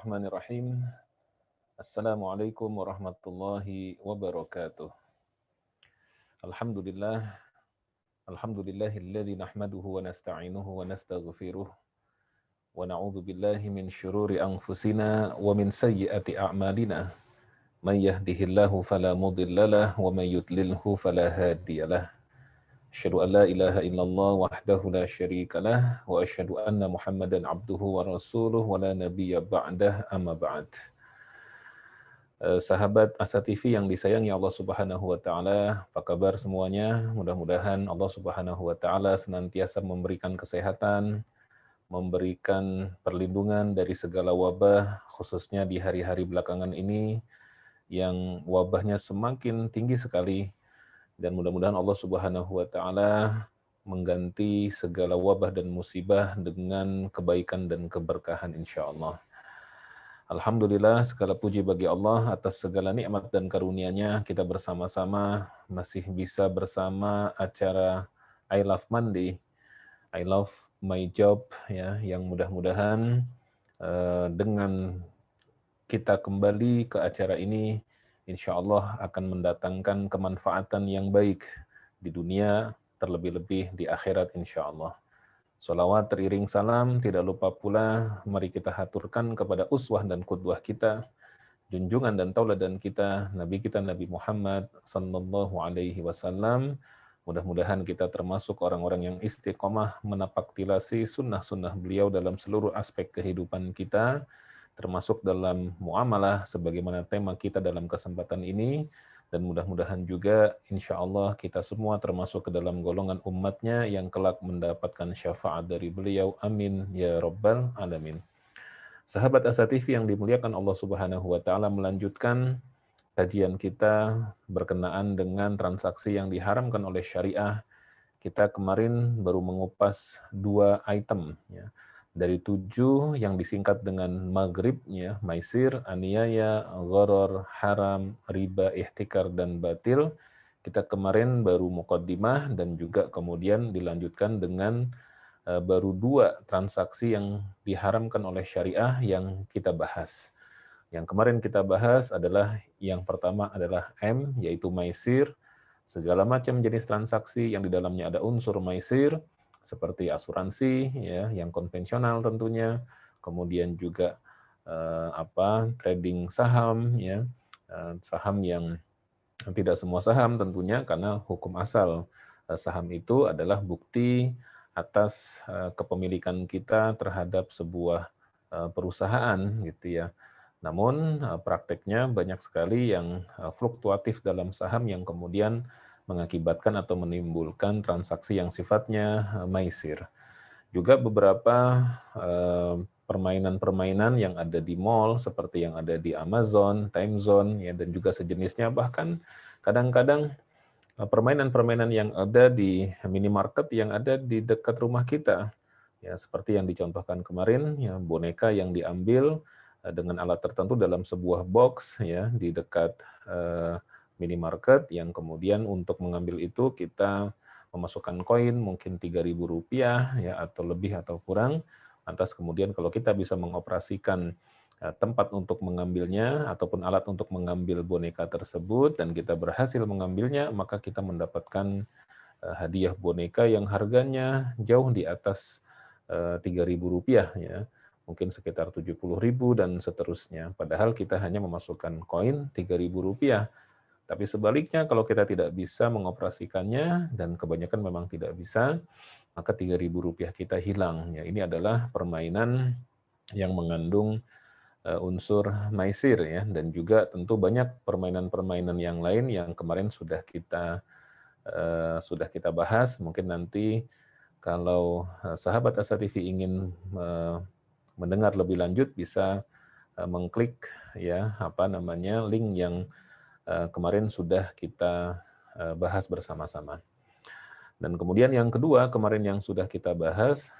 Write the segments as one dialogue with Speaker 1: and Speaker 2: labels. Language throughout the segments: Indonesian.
Speaker 1: Bismillahirrahmanirrahim. Assalamualaikum warahmatullahi wabarakatuh. Alhamdulillah, alhamdulillahilladzi nahmaduhu wa nasta'inuhu wa nastaghfiruh wa na'udzu billahi min syururi anfusina wa min sayyiati a'malina. May yahdihillahu fala mudhillalah wa may yudlilhu fala hadiyalah. Asyhadu an la ilaha illallah wahdahu la syarikalah wa asyhadu anna Muhammadan abduhu wa rasuluh wa la nabiyya ba'dah amma ba'd. Sahabat Asa TV yang disayangi Allah Subhanahu wa taala, apa kabar semuanya? Mudah-mudahan Allah Subhanahu wa taala senantiasa memberikan kesehatan, memberikan perlindungan dari segala wabah, khususnya di hari-hari belakangan ini yang wabahnya semakin tinggi sekali, dan mudah-mudahan Allah Subhanahu wa taala mengganti segala wabah dan musibah dengan kebaikan dan keberkahan insyaallah. Alhamdulillah, segala puji bagi Allah atas segala nikmat dan karunia-Nya. Kita bersama-sama masih bisa bersama acara I Love Monday, I Love My Job, ya, yang mudah-mudahan dengan kita kembali ke acara ini, insya Allah akan mendatangkan kemanfaatan yang baik di dunia, terlebih-lebih di akhirat insya Allah. Sholawat teriring salam, tidak lupa pula mari kita haturkan kepada uswah dan qudwah kita, junjungan dan tauladan kita, Nabi kita Nabi Muhammad sallallahu alaihi wasallam. Mudah-mudahan kita termasuk orang-orang yang istiqomah menapaktilasi sunnah-sunnah beliau dalam seluruh aspek kehidupan kita, termasuk dalam muamalah sebagaimana tema kita dalam kesempatan ini. Dan mudah-mudahan juga insya Allah kita semua termasuk ke dalam golongan umatnya yang kelak mendapatkan syafaat dari beliau. Amin ya rabbal alamin. Sahabat Asa TV yang dimuliakan Allah Subhanahu wa taala, melanjutkan kajian kita berkenaan dengan transaksi yang diharamkan oleh syariah. Kita kemarin baru mengupas 2 item, ya. Dari 7 yang disingkat dengan maghrib, ya, maisir, aniaya, gharar, haram, riba, ihtikar, dan batil. Kita kemarin baru muqaddimah dan juga kemudian dilanjutkan dengan baru 2 transaksi yang diharamkan oleh syariah yang kita bahas. Yang kemarin kita bahas adalah yang pertama adalah M, yaitu maisir, segala macam jenis transaksi yang di dalamnya ada unsur maisir, seperti asuransi, ya, yang konvensional tentunya, kemudian juga trading saham, ya, saham yang tidak semua saham tentunya, karena hukum asal saham itu adalah bukti atas kepemilikan kita terhadap sebuah perusahaan, gitu ya. Namun prakteknya banyak sekali yang fluktuatif dalam saham yang kemudian mengakibatkan atau menimbulkan transaksi yang sifatnya maisir. Juga beberapa permainan-permainan yang ada di mall seperti yang ada di Amazon, Time Zone, ya, dan juga sejenisnya, bahkan kadang-kadang permainan-permainan yang ada di minimarket yang ada di dekat rumah kita, ya, seperti yang dicontohkan kemarin, ya, boneka yang diambil dengan alat tertentu dalam sebuah box, ya, di dekat minimarket, yang kemudian untuk mengambil itu kita memasukkan koin mungkin Rp3.000, ya, atau lebih atau kurang. Lantas kemudian kalau kita bisa mengoperasikan tempat untuk mengambilnya ataupun alat untuk mengambil boneka tersebut dan kita berhasil mengambilnya, maka kita mendapatkan hadiah boneka yang harganya jauh di atas Rp3.000, ya, mungkin sekitar 70.000 dan seterusnya. Padahal kita hanya memasukkan koin Rp3.000. Tapi sebaliknya kalau kita tidak bisa mengoperasikannya, dan kebanyakan memang tidak bisa, maka Rp3.000 kita hilang. Ya, ini adalah permainan yang mengandung unsur maisir, ya, dan juga tentu banyak permainan-permainan yang lain yang kemarin sudah kita bahas. Mungkin nanti kalau sahabat Asa TV ingin mendengar lebih lanjut bisa mengklik, ya, link yang kemarin sudah kita bahas bersama-sama. Dan kemudian yang kedua kemarin yang sudah kita bahas,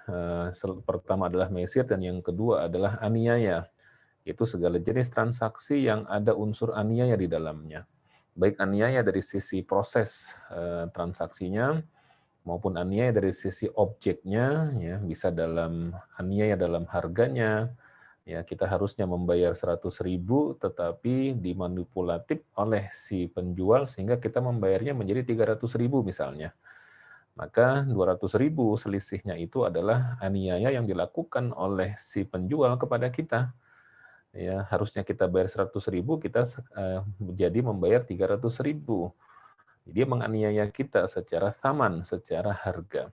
Speaker 1: pertama adalah maisir dan yang kedua adalah aniaya. Itu segala jenis transaksi yang ada unsur aniaya di dalamnya. Baik aniaya dari sisi proses transaksinya maupun aniaya dari sisi objeknya, ya, bisa dalam aniaya dalam harganya, Ya, kita harusnya membayar 100.000 tetapi dimanipulatif oleh si penjual sehingga kita membayarnya menjadi 300.000 misalnya. Maka 200.000 selisihnya itu adalah aniaya yang dilakukan oleh si penjual kepada kita. Ya, harusnya kita bayar 100.000, kita jadi membayar 300.000. Dia menganiaya kita secara saman, secara harga.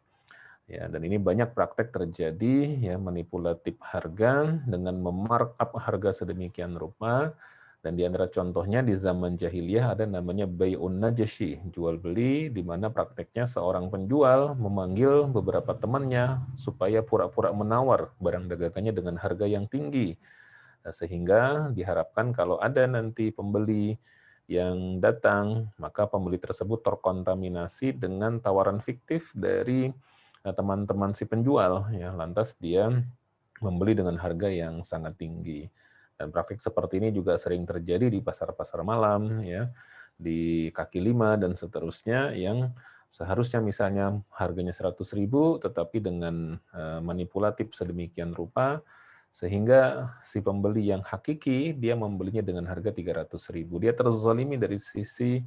Speaker 1: Ya, dan ini banyak praktek terjadi, ya, manipulatif harga dengan memarkup harga sedemikian rupa. Dan di antara contohnya di zaman jahiliyah ada namanya bay'un najashi, jual beli, di mana prakteknya seorang penjual memanggil beberapa temannya supaya pura-pura menawar barang dagangannya dengan harga yang tinggi. Sehingga diharapkan kalau ada nanti pembeli yang datang, maka pembeli tersebut terkontaminasi dengan tawaran fiktif dari teman-teman si penjual, ya, lantas dia membeli dengan harga yang sangat tinggi. Dan praktik seperti ini juga sering terjadi di pasar-pasar malam, ya, di kaki lima dan seterusnya, yang seharusnya misalnya harganya 100.000 tetapi dengan manipulatif sedemikian rupa sehingga si pembeli yang hakiki dia membelinya dengan harga 300.000. Dia terzalimi dari sisi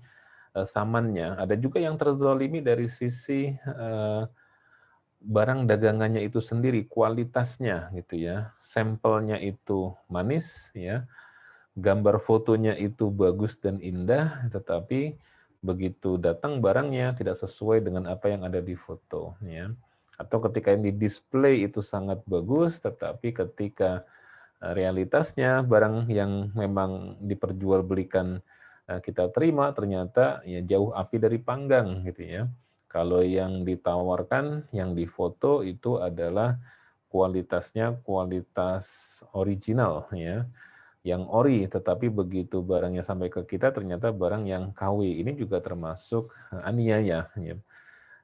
Speaker 1: samannya. Ada juga yang terzalimi dari sisi barang dagangannya itu sendiri, kualitasnya gitu ya. Sampelnya itu manis ya, gambar fotonya itu bagus dan indah, tetapi begitu datang barangnya tidak sesuai dengan apa yang ada di foto ya. Atau ketika yang di display itu sangat bagus, tetapi ketika realitasnya barang yang memang diperjualbelikan kita terima ternyata ya jauh api dari panggang gitu ya. Kalau yang ditawarkan, yang difoto itu adalah kualitasnya kualitas original ya, yang ori, tetapi begitu barangnya sampai ke kita ternyata barang yang KW. Ini juga termasuk aniaya ya.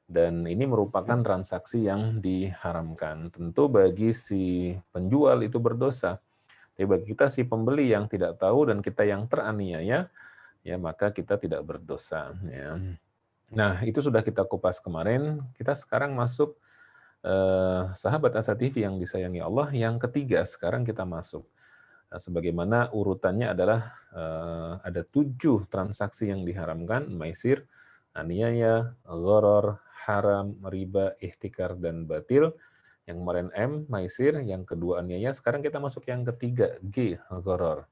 Speaker 1: Dan ini merupakan transaksi yang diharamkan. Tentu bagi si penjual itu berdosa. Tapi bagi kita si pembeli yang tidak tahu dan kita yang teraniaya, ya maka kita tidak berdosa. Ya. Nah, itu sudah kita kupas kemarin. Kita sekarang masuk sahabat Asa TV yang disayangi Allah. Yang ketiga, sekarang kita masuk. Nah, sebagaimana urutannya adalah ada 7 transaksi yang diharamkan, maisir, aniaya, gharar, haram, riba, ihtikar, dan batil. Yang kemarin M, maisir, yang kedua aniaya, sekarang kita masuk yang ketiga, G, gharar.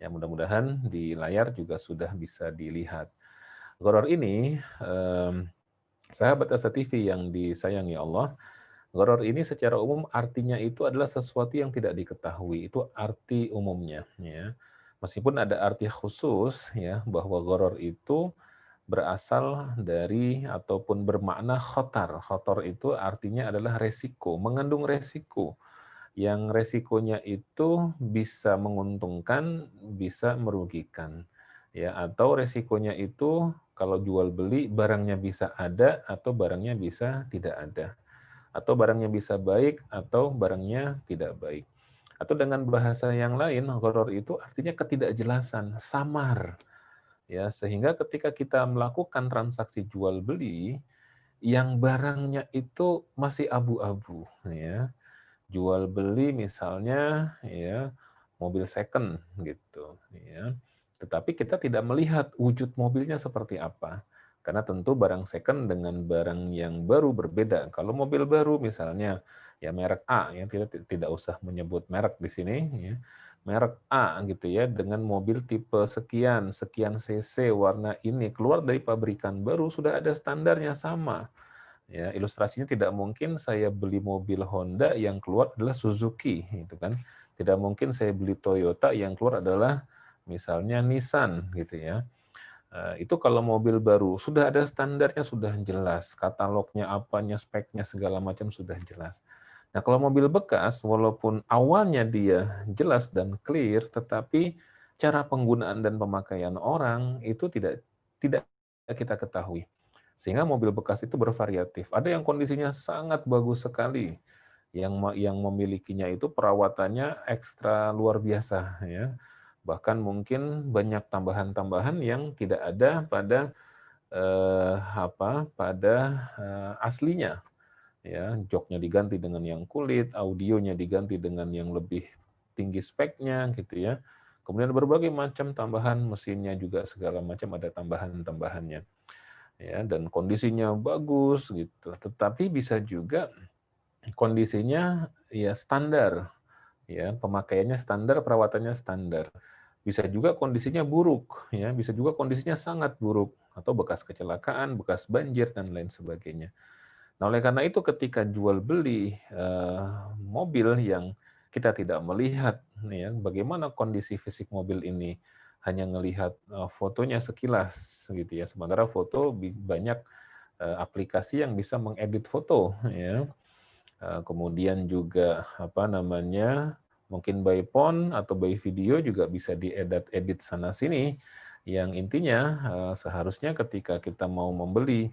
Speaker 1: Ya, mudah-mudahan di layar juga sudah bisa dilihat. Gharar ini, sahabat Asa TV yang disayangi Allah, gharar ini secara umum artinya itu adalah sesuatu yang tidak diketahui, itu arti umumnya. Ya. Meskipun ada arti khusus, ya, bahwa gharar itu berasal dari ataupun bermakna khotar. Khotar itu artinya adalah resiko, mengandung resiko. Yang resikonya itu bisa menguntungkan, bisa merugikan. Ya, atau resikonya itu kalau jual beli barangnya bisa ada atau barangnya bisa tidak ada. Atau barangnya bisa baik atau barangnya tidak baik. Atau dengan bahasa yang lain, gharar itu artinya ketidakjelasan, samar. Ya, sehingga ketika kita melakukan transaksi jual beli, yang barangnya itu masih abu-abu, ya. Jual beli misalnya ya mobil second gitu ya. Tetapi kita tidak melihat wujud mobilnya seperti apa. Karena tentu barang second dengan barang yang baru berbeda. Kalau mobil baru misalnya ya merek A ya, kita tidak usah menyebut merek di sini ya. Merek A gitu ya dengan mobil tipe sekian, sekian cc, warna ini keluar dari pabrikan baru sudah ada standarnya sama. Ya, ilustrasinya tidak mungkin saya beli mobil Honda yang keluar adalah Suzuki, gitu kan. Tidak mungkin saya beli Toyota yang keluar adalah misalnya Nissan, gitu ya. Itu kalau mobil baru sudah ada standarnya, sudah jelas, katalognya apanya, speknya segala macam sudah jelas. Nah, kalau mobil bekas walaupun awalnya dia jelas dan clear, tetapi cara penggunaan dan pemakaian orang itu tidak kita ketahui. Sehingga mobil bekas itu bervariatif. Ada yang kondisinya sangat bagus sekali, yang memilikinya itu perawatannya ekstra luar biasa ya. Bahkan mungkin banyak tambahan-tambahan yang tidak ada pada aslinya. Ya, joknya diganti dengan yang kulit, audionya diganti dengan yang lebih tinggi speknya gitu ya. Kemudian berbagai macam tambahan mesinnya juga segala macam ada tambahan-tambahannya. Ya, dan kondisinya bagus gitu. Tetapi bisa juga kondisinya ya standar, ya, pemakaiannya standar, perawatannya standar. Bisa juga kondisinya buruk, ya, bisa juga kondisinya sangat buruk atau bekas kecelakaan, bekas banjir dan lain sebagainya. Nah, oleh karena itu ketika jual beli mobil yang kita tidak melihat ya, bagaimana kondisi fisik mobil ini, hanya melihat fotonya sekilas gitu ya. Sementara foto banyak aplikasi yang bisa mengedit foto ya. Kemudian juga apa namanya, mungkin by phone atau by video juga bisa diedit sana sini. Yang intinya seharusnya ketika kita mau membeli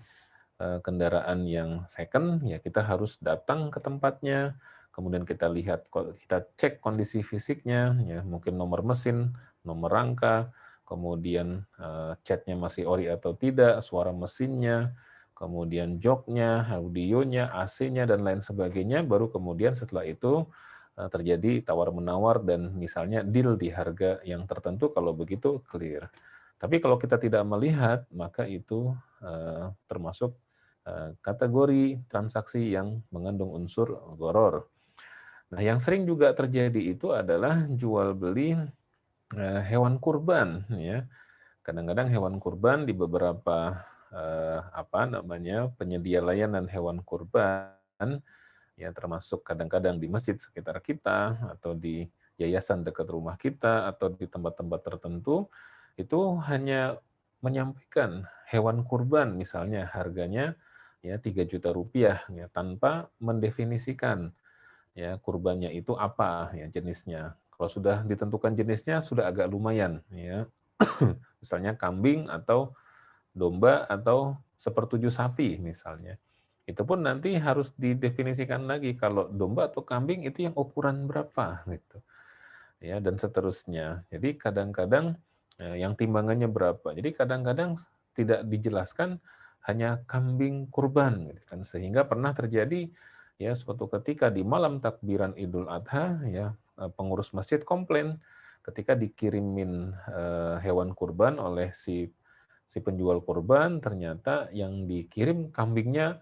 Speaker 1: kendaraan yang second, ya kita harus datang ke tempatnya, kemudian kita lihat, kita cek kondisi fisiknya, ya mungkin nomor mesin, nomor rangka, kemudian catnya masih ori atau tidak, suara mesinnya, kemudian joknya, audionya, AC-nya, dan lain sebagainya, baru kemudian setelah itu terjadi tawar-menawar dan misalnya deal di harga yang tertentu, kalau begitu clear. Tapi kalau kita tidak melihat, maka itu termasuk kategori transaksi yang mengandung unsur gharar. Nah, yang sering juga terjadi itu adalah jual beli hewan kurban ya. Kadang-kadang hewan kurban di beberapa apa namanya, penyedia layanan hewan kurban ya, termasuk kadang-kadang di masjid sekitar kita atau di yayasan dekat rumah kita atau di tempat-tempat tertentu, itu hanya menyampaikan hewan kurban misalnya harganya ya 3 juta rupiah ya, tanpa mendefinisikan ya kurbannya itu apa ya jenisnya. Kalau sudah ditentukan jenisnya sudah agak lumayan ya. Misalnya kambing atau domba atau sepertujuh sapi misalnya. Itu pun nanti harus didefinisikan lagi, kalau domba atau kambing itu yang ukuran berapa gitu. Ya, dan seterusnya. Jadi kadang-kadang yang timbangannya berapa. Jadi kadang-kadang tidak dijelaskan, hanya kambing kurban gitu kan. Sehingga pernah terjadi ya suatu ketika di malam takbiran Idul Adha ya, pengurus masjid komplain ketika dikirimin hewan kurban oleh si penjual kurban, ternyata yang dikirim kambingnya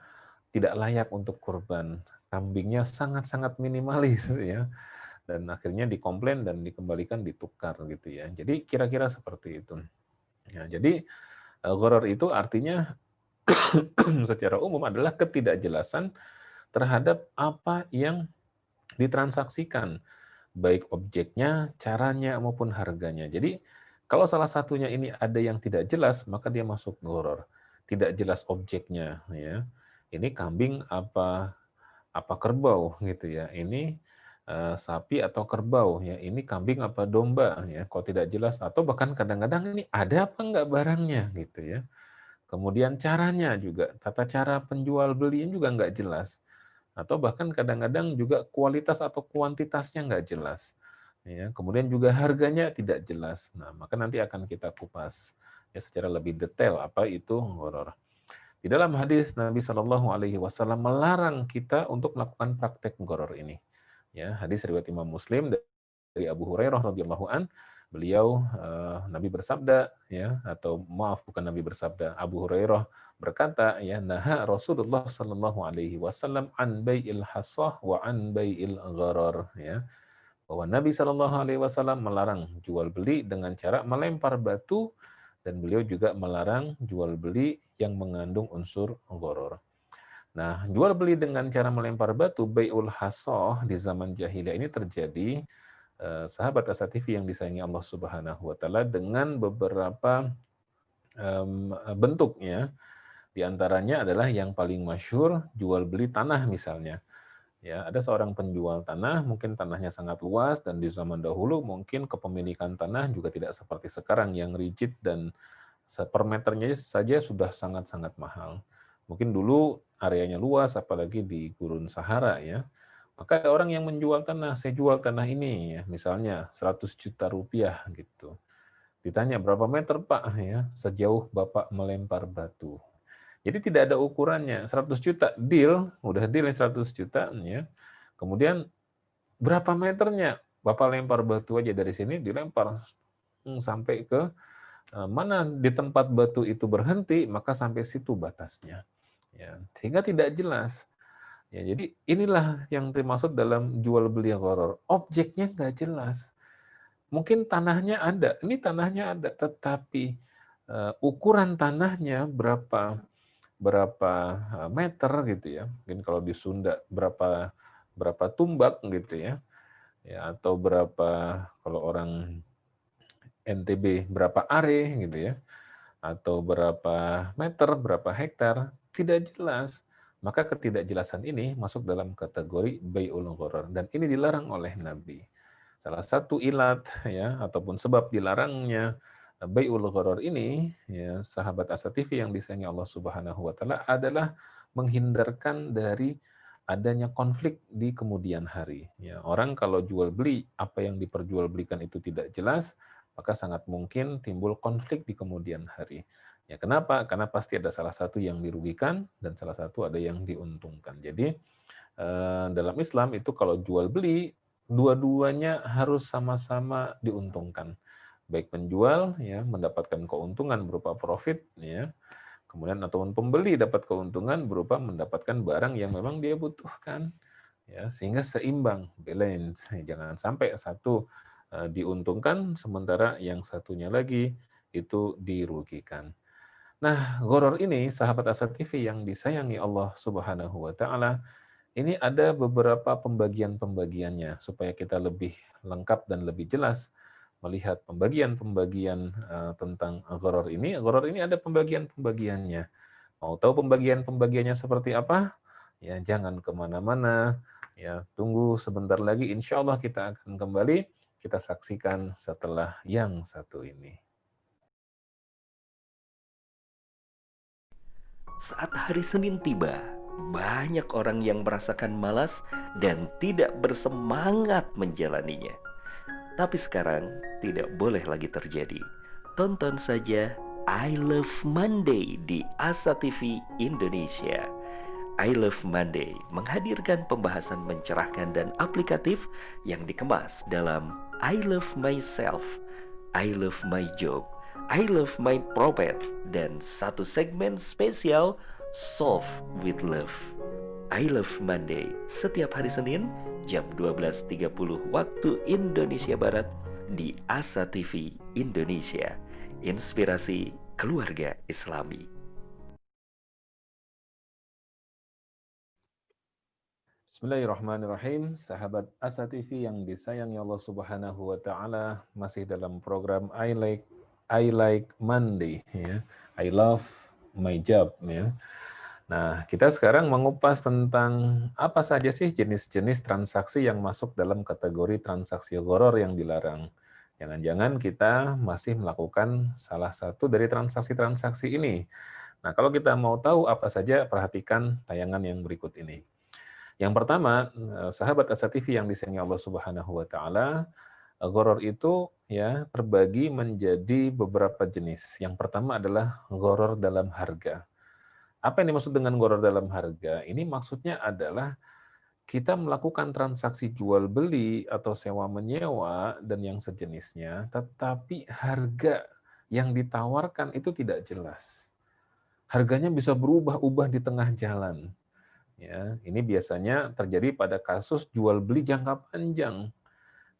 Speaker 1: tidak layak untuk kurban. Kambingnya sangat-sangat minimalis ya. Dan akhirnya dikomplain dan dikembalikan, ditukar gitu ya. Jadi kira-kira seperti itu. Ya, jadi gharar itu artinya secara umum adalah ketidakjelasan terhadap apa yang ditransaksikan, baik objeknya, caranya, maupun harganya. Jadi kalau salah satunya ini ada yang tidak jelas, maka dia masuk gharar. Tidak jelas objeknya ya. Ini kambing apa kerbau gitu ya. Ini sapi atau kerbau ya. Ini kambing apa domba ya. Kalau tidak jelas, atau bahkan kadang-kadang ini ada apa enggak barangnya gitu ya. Kemudian caranya juga, tata cara penjual beliin juga enggak jelas. Atau bahkan kadang-kadang juga kualitas atau kuantitasnya enggak jelas. Ya, kemudian juga harganya tidak jelas. Nah, maka nanti akan kita kupas ya secara lebih detail apa itu gharar. Di dalam hadis Nabi Shallallahu Alaihi Wasallam melarang kita untuk melakukan praktek gharar ini. Ya, hadis riwayat Imam Muslim dari Abu Hurairah radhiyallahu an, beliau Nabi bersabda ya, atau maaf bukan Nabi bersabda, Abu Hurairah berkata ya, naha Rasulullah Shallallahu Alaihi Wasallam an bai'il hasah wa an bai'il gharar ya, bahwa Nabi Shallallahu Alaihi Wasallam melarang jual beli dengan cara melempar batu, dan beliau juga melarang jual beli yang mengandung unsur gharar. Nah, jual beli dengan cara melempar batu, bai'ul hasoh, di zaman jahiliyah ini terjadi, sahabat As-Satifi yang disayangi Allah Subhanahu wa taala, dengan beberapa bentuknya. Di antaranya adalah yang paling masyhur, jual beli tanah misalnya. Ya, ada seorang penjual tanah, mungkin tanahnya sangat luas, dan di zaman dahulu mungkin kepemilikan tanah juga tidak seperti sekarang yang rigid dan per meternya saja sudah sangat-sangat mahal. Mungkin dulu areanya luas, apalagi di gurun Sahara ya. Maka ada orang yang menjual tanah, saya jual tanah ini ya, misalnya 100 juta rupiah gitu. Ditanya berapa meter Pak ya, sejauh Bapak melempar batu. Jadi tidak ada ukurannya, 100 juta deal, udah deal 100 juta ya. Kemudian berapa meternya? Bapak lempar batu aja dari sini, dilempar sampai ke mana di tempat batu itu berhenti, maka sampai situ batasnya. Ya, sehingga tidak jelas. Ya, jadi inilah yang dimaksud dalam jual beli gharar. Objeknya nggak jelas. Mungkin tanahnya ada, ini tanahnya ada, tetapi ukuran tanahnya berapa berapa meter gitu ya. Mungkin kalau di Sunda berapa berapa tumbak gitu ya. Ya, atau berapa kalau orang NTB berapa are gitu ya. Atau berapa meter, berapa hektar, tidak jelas. Maka ketidakjelasan ini masuk dalam kategori bai'ul gharar dan ini dilarang oleh Nabi. Salah satu ilat ya ataupun sebab dilarangnya bai'ul gharar ini ya sahabat As-Satifi yang disayangi Allah Subhanahu wa taala adalah menghindarkan dari adanya konflik di kemudian hari. Ya, orang kalau jual beli apa yang diperjualbelikan itu tidak jelas, maka sangat mungkin timbul konflik di kemudian hari. Ya, kenapa? Karena pasti ada salah satu yang dirugikan dan salah satu ada yang diuntungkan. Jadi dalam Islam itu kalau jual beli dua-duanya harus sama-sama diuntungkan. Baik penjual ya mendapatkan keuntungan berupa profit ya, kemudian ataupun pembeli dapat keuntungan berupa mendapatkan barang yang memang dia butuhkan ya sehingga seimbang, balance. Jangan sampai satu diuntungkan sementara yang satunya lagi itu dirugikan. Nah, gharar ini sahabat Asad TV yang disayangi Allah Subhanahu wa taala, ini ada beberapa pembagian-pembagiannya supaya kita lebih lengkap dan lebih jelas melihat pembagian-pembagian tentang gharar ini. Gharar ini ada pembagian-pembagiannya. Mau tahu pembagian-pembagiannya seperti apa? Ya, jangan kemana-mana. Ya, tunggu sebentar lagi. Insya Allah kita akan kembali. Kita saksikan setelah yang satu ini.
Speaker 2: Saat hari Senin tiba, banyak orang yang merasakan malas dan tidak bersemangat menjalaninya. Tapi sekarang tidak boleh lagi terjadi. Tonton saja I Love Monday di Asa TV Indonesia. I Love Monday menghadirkan pembahasan mencerahkan dan aplikatif yang dikemas dalam I Love Myself, I Love My Job, I Love My Prophet, dan satu segmen spesial Solve with Love. I Love Monday setiap hari Senin jam 12.30 waktu Indonesia Barat di Asa TV Indonesia. Inspirasi keluarga Islami.
Speaker 1: Bismillahirrahmanirrahim. Sahabat Asa TV yang disayangi Allah Subhanahu wa taala, masih dalam program I Like Monday ya. I love my job ya. Nah, kita sekarang mengupas tentang apa saja sih jenis-jenis transaksi yang masuk dalam kategori transaksi gharar yang dilarang. Jangan-jangan kita masih melakukan salah satu dari transaksi-transaksi ini. Nah, kalau kita mau tahu apa saja, perhatikan tayangan yang berikut ini. Yang pertama, sahabat Asa TV yang disayangi Allah Subhanahu wa taala, gharar itu ya terbagi menjadi beberapa jenis. Yang pertama adalah gharar dalam harga. Apa yang dimaksud dengan gharar dalam harga? Ini maksudnya adalah kita melakukan transaksi jual beli atau sewa menyewa dan yang sejenisnya, tetapi harga yang ditawarkan itu tidak jelas. Harganya bisa berubah-ubah di tengah jalan. Ya, ini biasanya terjadi pada kasus jual beli jangka panjang.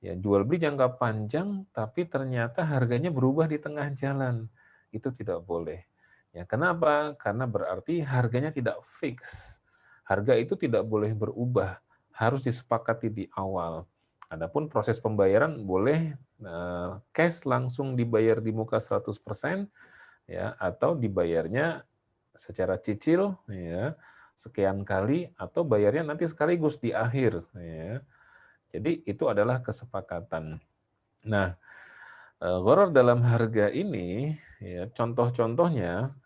Speaker 1: Ya, jual beli jangka panjang tapi ternyata harganya berubah di tengah jalan. Itu tidak boleh. Ya, kenapa? Karena berarti harganya tidak fix. Harga itu tidak boleh berubah, harus disepakati di awal. Adapun proses pembayaran boleh cash langsung dibayar di muka 100% ya atau dibayarnya secara cicil ya sekian kali atau bayarnya nanti sekaligus di akhir ya. Jadi itu adalah kesepakatan. Nah, gharar dalam harga ini ya contoh-contohnya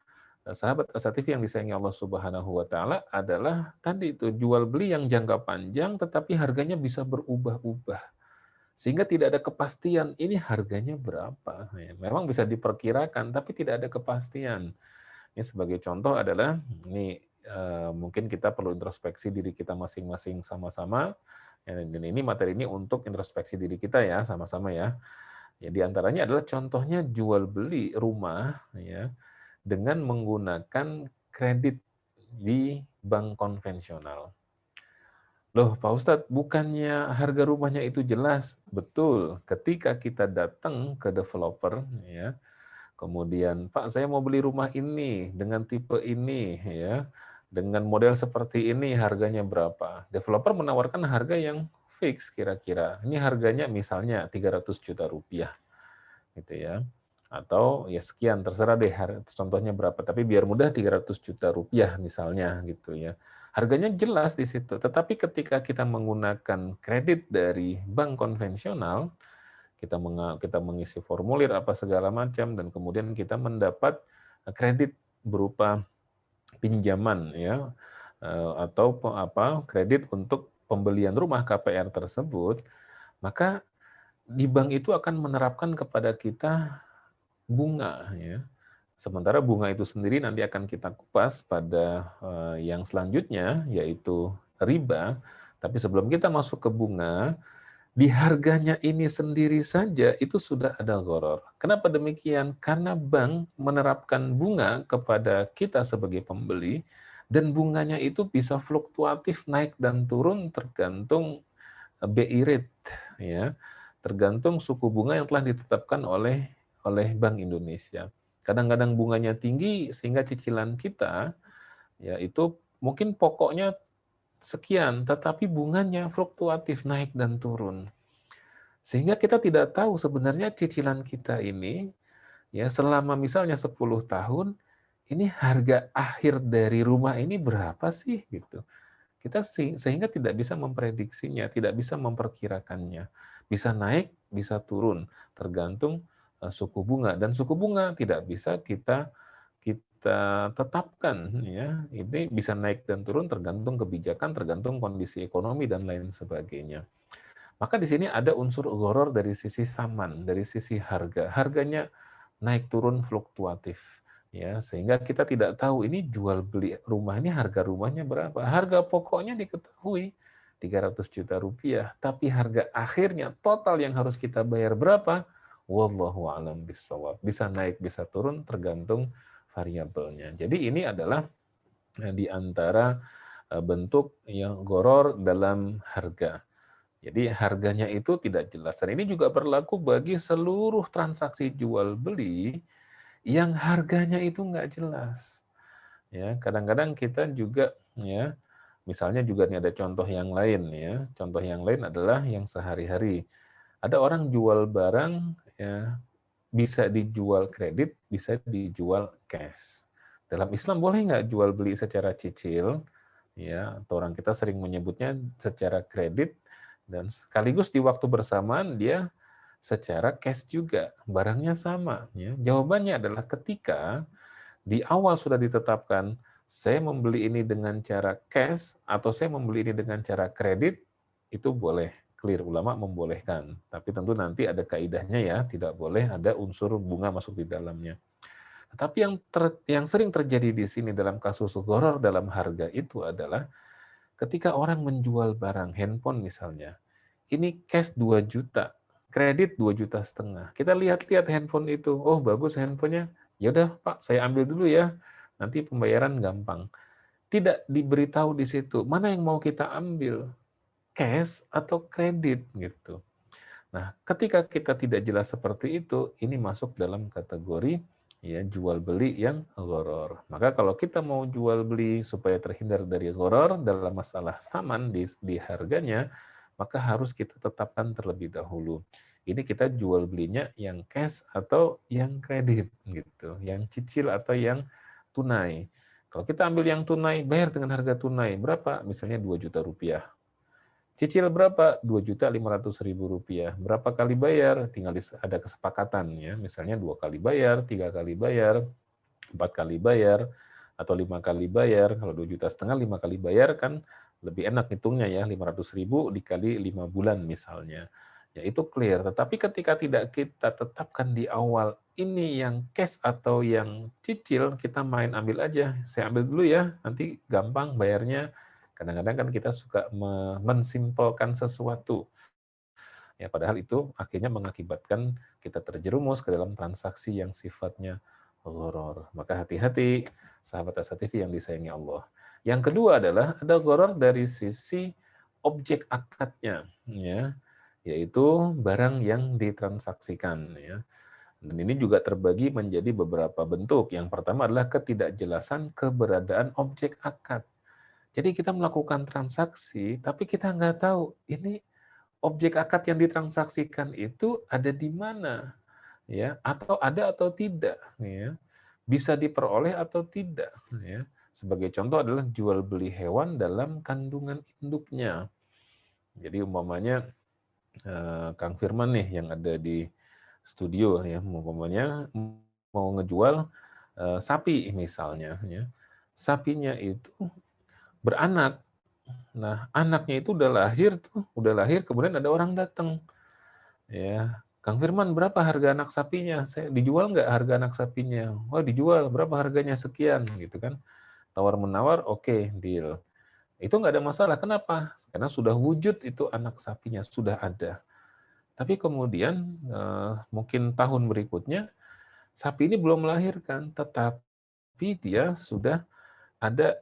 Speaker 1: sahabat Asa TV yang disayangi Allah Subhanahu wa taala adalah tadi itu jual beli yang jangka panjang tetapi harganya bisa berubah-ubah. Sehingga tidak ada kepastian ini harganya berapa. Ya, memang bisa diperkirakan tapi tidak ada kepastian. Ini sebagai contoh adalah ini mungkin kita perlu introspeksi diri kita masing-masing sama-sama Dan ini materi ini untuk introspeksi diri kita ya, sama-sama ya. Ya, di antaranya adalah contohnya jual beli rumah ya dengan menggunakan kredit di bank konvensional. Loh, Pak Ustadz, bukannya harga rumahnya itu jelas? Betul, ketika kita datang ke developer, ya, kemudian, Pak, saya mau beli rumah ini dengan tipe ini, ya, dengan model seperti ini, harganya berapa? Developer menawarkan harga yang fix kira-kira. Ini harganya misalnya 300 juta rupiah, gitu ya. Atau ya sekian, terserah deh contohnya berapa. Tapi biar mudah 300 juta rupiah misalnya, gitu ya. Harganya jelas di situ, tetapi ketika kita menggunakan kredit dari bank konvensional, kita mengisi formulir apa segala macam dan kemudian kita mendapat kredit berupa pinjaman ya atau kredit untuk pembelian rumah KPR tersebut, maka di bank itu akan menerapkan kepada kita bunga ya. Sementara bunga itu sendiri nanti akan kita kupas pada yang selanjutnya, yaitu riba. Tapi sebelum kita masuk ke bunga, di harganya ini sendiri saja itu sudah ada gharar. Kenapa demikian? Karena bank menerapkan bunga kepada kita sebagai pembeli, dan bunganya itu bisa fluktuatif naik dan turun tergantung BI rate, ya, tergantung suku bunga yang telah ditetapkan oleh Bank Indonesia. Kadang-kadang bunganya tinggi sehingga cicilan kita ya itu mungkin pokoknya sekian, tetapi bunganya fluktuatif naik dan turun. Sehingga kita tidak tahu sebenarnya cicilan kita ini ya selama misalnya 10 tahun ini harga akhir dari rumah ini berapa sih gitu. Kita sehingga tidak bisa memprediksinya, tidak bisa memperkirakannya. Bisa naik, bisa turun, tergantung suku bunga, dan suku bunga tidak bisa kita kita tetapkan ya. Ini bisa naik dan turun tergantung kebijakan, tergantung kondisi ekonomi dan lain sebagainya. Maka di sini ada unsur gharar dari sisi saman, dari sisi harga. Harganya naik turun fluktuatif. Ya, sehingga kita tidak tahu ini jual beli rumah ini harga rumahnya berapa. Harga pokoknya diketahui 300 juta rupiah, tapi harga akhirnya total yang harus kita bayar berapa? Wallahu a'lam bishawab. Bisa naik, bisa turun tergantung variabelnya. Jadi ini adalah di antara bentuk yang gharar dalam harga. Jadi harganya itu tidak jelas. Dan ini juga berlaku bagi seluruh transaksi jual beli yang harganya itu nggak jelas. Ya, kadang-kadang kita juga ya, misalnya juga nih ada contoh yang lain ya. Contoh yang lain adalah yang sehari-hari. Ada orang jual barang ya, bisa dijual kredit, bisa dijual cash. Dalam Islam boleh nggak jual beli secara cicil? Ya, atau orang kita sering menyebutnya secara kredit, dan sekaligus di waktu bersamaan dia secara cash juga, barangnya sama. Ya. Jawabannya adalah ketika di awal sudah ditetapkan, saya membeli ini dengan cara cash atau saya membeli ini dengan cara kredit, itu boleh. Clear, ulama membolehkan. Tapi tentu nanti ada kaidahnya ya, tidak boleh ada unsur bunga masuk di dalamnya. Tetapi yang sering terjadi di sini dalam kasus gharar dalam harga itu adalah ketika orang menjual barang handphone misalnya, ini cash 2 juta, kredit 2,5 juta. Kita lihat-lihat handphone itu, oh bagus handphonenya, ya udah Pak, saya ambil dulu ya, nanti pembayaran gampang. Tidak diberitahu di situ, mana yang mau kita ambil, cash atau kredit gitu. Nah, ketika kita tidak jelas seperti itu, ini masuk dalam kategori ya jual beli yang gharar. Maka kalau kita mau jual beli supaya terhindar dari gharar dalam masalah saman di harganya, maka harus kita tetapkan terlebih dahulu. Ini kita jual belinya yang cash atau yang kredit gitu, yang cicil atau yang tunai. Kalau kita ambil yang tunai, bayar dengan harga tunai berapa? Misalnya 2 juta rupiah. Cicil berapa? 2.500.000 rupiah. Berapa kali bayar? Tinggal ada kesepakatan ya. Misalnya 2 kali bayar, 3 kali bayar, 4 kali bayar, atau 5 kali bayar. Kalau 2,5 juta, 5 kali bayar kan lebih enak hitungnya ya. 500.000 dikali 5 bulan misalnya. Ya itu clear. Tetapi ketika tidak kita tetapkan di awal ini yang cash atau yang cicil, kita main ambil aja. Saya ambil dulu ya, nanti gampang bayarnya Kadang-kadang kan kita suka mensimpelkan sesuatu. Ya, padahal itu akhirnya mengakibatkan kita terjerumus ke dalam transaksi yang sifatnya gharar. Maka hati-hati, sahabat Asa TV yang disayangi Allah. Yang kedua adalah ada gharar dari sisi objek akadnya, ya, yaitu barang yang ditransaksikan, ya. Dan ini juga terbagi menjadi beberapa bentuk. Yang pertama adalah ketidakjelasan keberadaan objek akad. Jadi kita melakukan transaksi, tapi kita nggak tahu ini objek akad yang ditransaksikan itu ada di mana, ya, atau ada atau tidak, ya, bisa diperoleh atau tidak, ya. Sebagai contoh adalah jual beli hewan dalam kandungan induknya. Jadi umpamanya Kang Firman nih yang ada di studio, ya, umpamanya mau ngejual sapi misalnya, ya. Sapinya itu beranak. Nah, anaknya itu udah lahir kemudian ada orang datang. Ya, Kang Firman berapa harga anak sapinya? Saya dijual nggak harga anak sapinya? Oh dijual, berapa harganya? Sekian, gitu kan? Tawar menawar, oke, deal. Itu nggak ada masalah. Kenapa? Karena sudah wujud itu anak sapinya, sudah ada. Tapi kemudian mungkin tahun berikutnya sapi ini belum melahirkan, tetapi dia sudah ada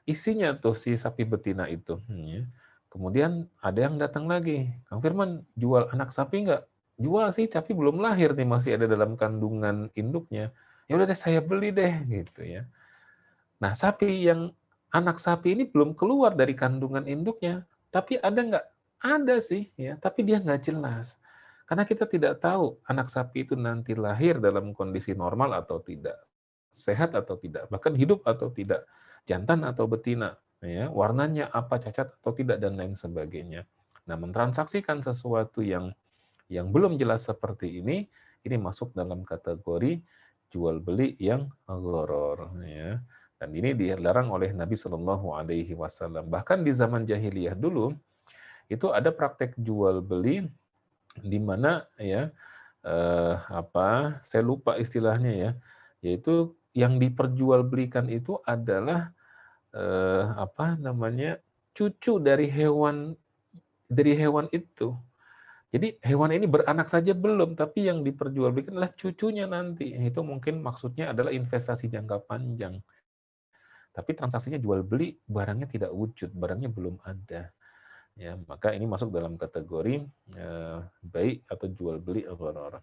Speaker 1: isinya tuh si sapi betina itu. Ya. Kemudian ada yang datang lagi, Kang Firman jual anak sapi nggak? Jual sih, tapi belum lahir nih, masih ada dalam kandungan induknya. Ya udah deh saya beli deh gitu ya. Nah anak sapi ini belum keluar dari kandungan induknya, tapi ada nggak? Ada sih ya, tapi dia nggak jelas. Karena kita tidak tahu anak sapi itu nanti lahir dalam kondisi normal atau tidak, sehat atau tidak, bahkan hidup atau tidak, jantan atau betina, ya, warnanya apa, cacat atau tidak, dan lain sebagainya. Nah, mentransaksikan sesuatu yang belum jelas seperti ini masuk dalam kategori jual beli yang gharar, ya. Dan ini dilarang oleh Nabi Shallallahu Alaihi Wasallam. Bahkan di zaman jahiliyah dulu itu ada praktek jual beli di mana ya saya lupa istilahnya ya, yaitu yang diperjualbelikan itu adalah cucu dari hewan itu. Jadi hewan ini beranak saja belum, tapi yang diperjualbelikan adalah cucunya nanti. Itu mungkin maksudnya adalah investasi jangka panjang. Tapi transaksinya jual beli, barangnya tidak wujud, barangnya belum ada. Ya, maka ini masuk dalam kategori baik atau jual beli gharar.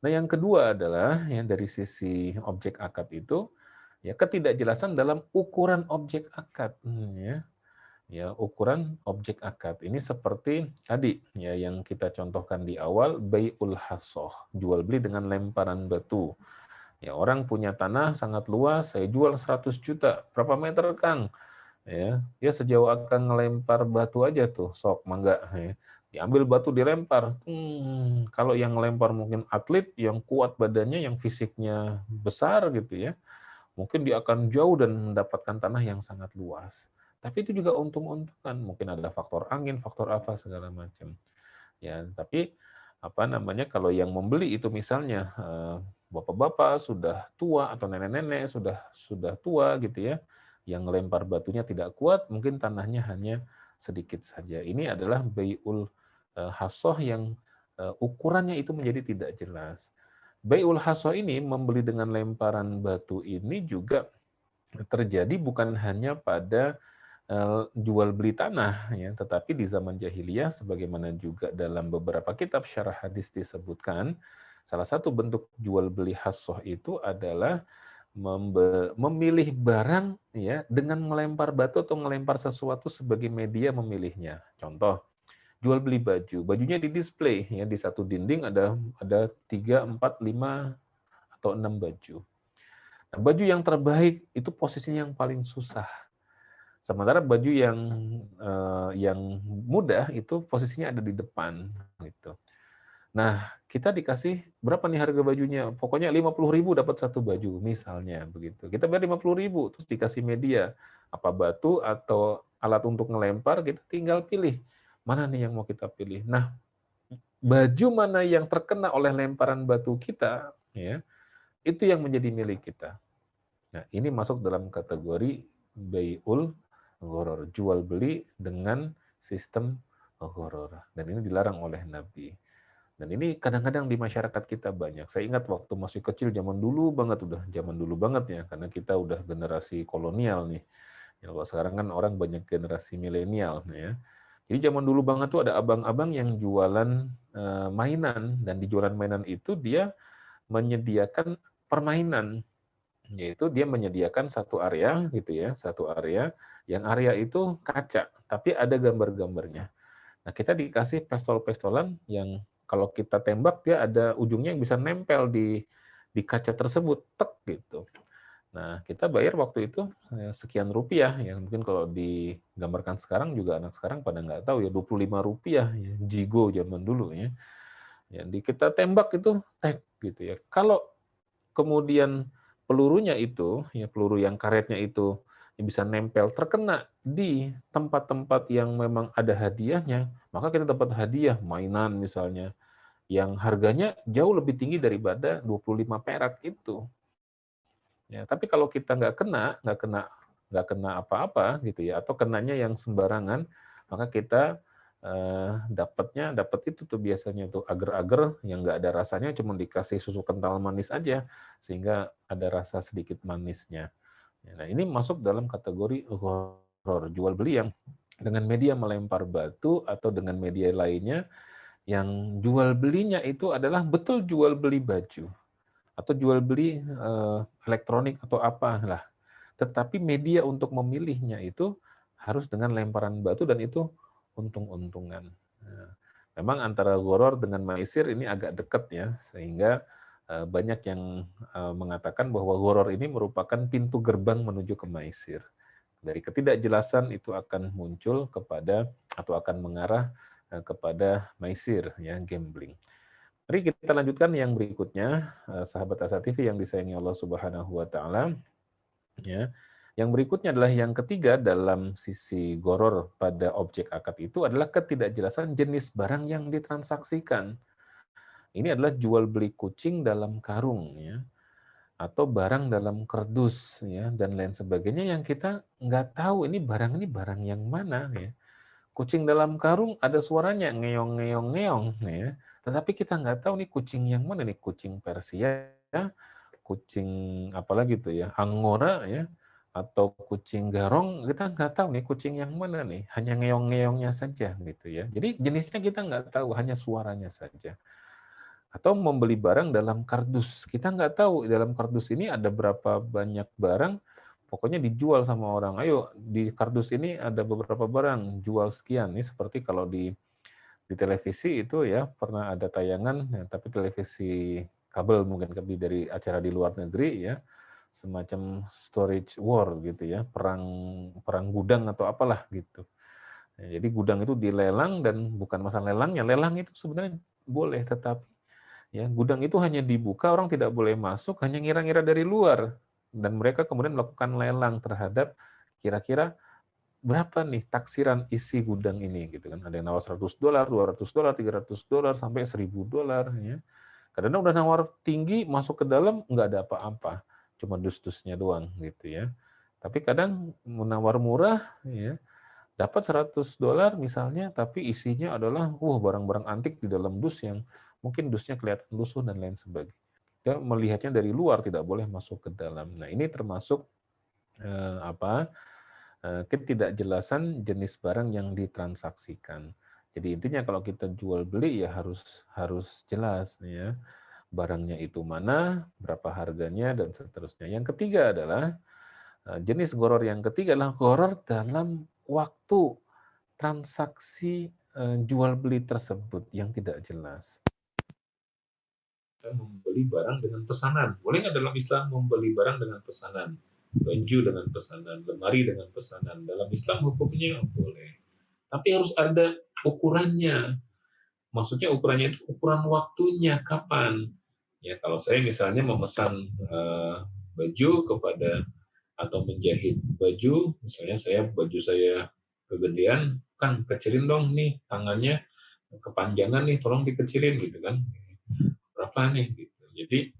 Speaker 1: Nah, yang kedua adalah yang dari sisi objek akad itu ya ketidakjelasan dalam ukuran objek akad, ya. Ya, ukuran objek akad ini seperti tadi ya yang kita contohkan di awal, bai'ul hasoh, jual beli dengan lemparan batu. Ya, orang punya tanah sangat luas, saya jual 100 juta. Berapa meter, Kang? Ya, dia sejauh akan ngelempar batu aja tuh, sok mangga, ya. Diambil batu dilempar. Kalau yang ngelempar mungkin atlet yang kuat badannya, yang fisiknya besar gitu ya, mungkin dia akan jauh dan mendapatkan tanah yang sangat luas. Tapi itu juga untung-untungan, mungkin ada faktor angin, faktor apa segala macam. Ya, tapi kalau yang membeli itu misalnya bapak-bapak sudah tua atau nenek-nenek sudah tua gitu ya, yang lempar batunya tidak kuat, mungkin tanahnya hanya sedikit saja. Ini adalah bai'ul hasoh yang ukurannya itu menjadi tidak jelas. Bai'ul hasoh ini membeli dengan lemparan batu ini juga terjadi bukan hanya pada jual beli tanah ya, tetapi di zaman jahiliyah sebagaimana juga dalam beberapa kitab syarah hadis disebutkan, salah satu bentuk jual beli hasoh itu adalah memilih barang ya dengan melempar batu atau melempar sesuatu sebagai media memilihnya. Contoh, jual beli baju, bajunya di display ya, di satu dinding ada 3, 4, 5 atau 6 baju. Nah, baju yang terbaik itu posisinya yang paling susah. Sementara baju yang mudah itu posisinya ada di depan gitu. Nah, kita dikasih berapa nih harga bajunya? Pokoknya 50.000 dapat satu baju misalnya begitu. Kita bayar 50.000 terus dikasih media apa batu atau alat untuk ngelempar, kita tinggal pilih mana nih yang mau kita pilih. Nah, baju mana yang terkena oleh lemparan batu kita ya, itu yang menjadi milik kita. Nah, ini masuk dalam kategori bai'ul gharar, jual beli dengan sistem gharar. Dan ini dilarang oleh Nabi. Dan ini kadang-kadang di masyarakat kita banyak. Saya ingat waktu masih kecil, zaman dulu banget, udah zaman dulu banget ya, karena kita udah generasi kolonial nih. Ya, kalau sekarang kan orang banyak generasi milenial ya. Jadi zaman dulu banget tuh ada abang-abang yang jualan mainan, dan di jualan mainan itu dia menyediakan permainan, yaitu dia menyediakan satu area gitu ya, satu area yang area itu kaca, tapi ada gambar-gambarnya. Nah, kita dikasih pistol-pistolan yang kalau kita tembak dia ada ujungnya yang bisa nempel di kaca tersebut, tek gitu. Nah, kita bayar waktu itu sekian rupiah, ya mungkin kalau digambarkan sekarang juga anak sekarang pada nggak tahu ya, Rp25 ya, Jigo zaman dulu ya. Jadi kita tembak itu tek gitu ya. Kalau kemudian pelurunya itu, ya peluru yang karetnya itu yang bisa nempel terkena di tempat-tempat yang memang ada hadiahnya, maka kita dapat hadiah mainan misalnya yang harganya jauh lebih tinggi daripada 25 perak itu. Ya, tapi kalau kita nggak kena apa-apa gitu ya, atau kenanya yang sembarangan, maka kita dapat itu tuh biasanya tuh agar-agar yang nggak ada rasanya, cuma dikasih susu kental manis aja, sehingga ada rasa sedikit manisnya. Ya, nah, ini masuk dalam kategori horor, jual beli yang dengan media melempar batu atau dengan media lainnya yang jual belinya itu adalah betul jual beli baju atau jual beli elektronik atau apalah. Tetapi media untuk memilihnya itu harus dengan lemparan batu, dan itu untung-untungan. Nah, memang antara goror dengan maisir ini agak dekat ya, sehingga banyak yang mengatakan bahwa goror ini merupakan pintu gerbang menuju ke maisir. Dari ketidakjelasan itu akan muncul kepada atau akan mengarah kepada maisir, ya, gambling. Mari kita lanjutkan yang berikutnya, sahabat Asa TV yang disayangi Allah Subhanahu wa taala, ya. Yang berikutnya adalah yang ketiga dalam sisi goror pada objek akad itu adalah ketidakjelasan jenis barang yang ditransaksikan. Ini adalah jual beli kucing dalam karung ya, atau barang dalam kardus ya, dan lain sebagainya yang kita nggak tahu ini barang yang mana ya. Kucing dalam karung ada suaranya ngeong ngeong ngeong ya. Tetapi kita nggak tahu nih kucing yang mana nih, kucing Persia, kucing apalagi tuh ya, Angora ya, atau kucing garong, kita nggak tahu nih kucing yang mana nih, hanya ngeong-ngeongnya saja gitu ya. Jadi jenisnya kita nggak tahu, hanya suaranya saja. Atau membeli barang dalam kardus, kita nggak tahu dalam kardus ini ada berapa banyak barang, pokoknya dijual sama orang. Ayo di kardus ini ada beberapa barang, jual sekian. Ini seperti kalau di televisi itu ya pernah ada tayangan, ya, tapi televisi kabel mungkin dari acara di luar negeri ya, semacam storage war gitu ya, perang perang gudang atau apalah gitu. Ya, jadi gudang itu dilelang, dan bukan masalah lelangnya, lelang itu sebenarnya boleh, tetapi ya gudang itu hanya dibuka, orang tidak boleh masuk, hanya ngira-ngira dari luar, dan mereka kemudian melakukan lelang terhadap kira-kira berapa nih taksiran isi gudang ini gitu kan. Ada yang nawar $100, $200, $300, sampai $1.000 ya. Kadang-kadang udah nawar tinggi, masuk ke dalam nggak ada apa-apa, cuma dus-dusnya doang gitu ya. Tapi kadang menawar murah ya, dapat $100 misalnya, tapi isinya adalah barang-barang antik di dalam dus yang mungkin dusnya kelihatan lusuh dan lain sebagainya. Kita melihatnya dari luar, tidak boleh masuk ke dalam. Nah, ini termasuk ketidakjelasan jenis barang yang ditransaksikan. Jadi intinya kalau kita jual beli ya harus jelas ya, barangnya itu mana, berapa harganya, dan seterusnya. Yang ketiga adalah jenis goror yang ketiga adalah goror dalam waktu transaksi jual beli tersebut yang tidak jelas. Kita membeli barang dengan pesanan. Boleh nggak dalam Islam membeli barang dengan pesanan? Baju dengan pesanan, lemari dengan pesanan. Dalam Islam hukumnya boleh. Tapi harus ada ukurannya. Maksudnya ukurannya itu ukuran waktunya, kapan. Ya, kalau saya misalnya memesan baju kepada atau menjahit baju, misalnya baju saya kegedean, Kang, kecilin dong nih tangannya, kepanjangan nih, tolong dikecilin gitu kan. Berapa nih gitu. Jadi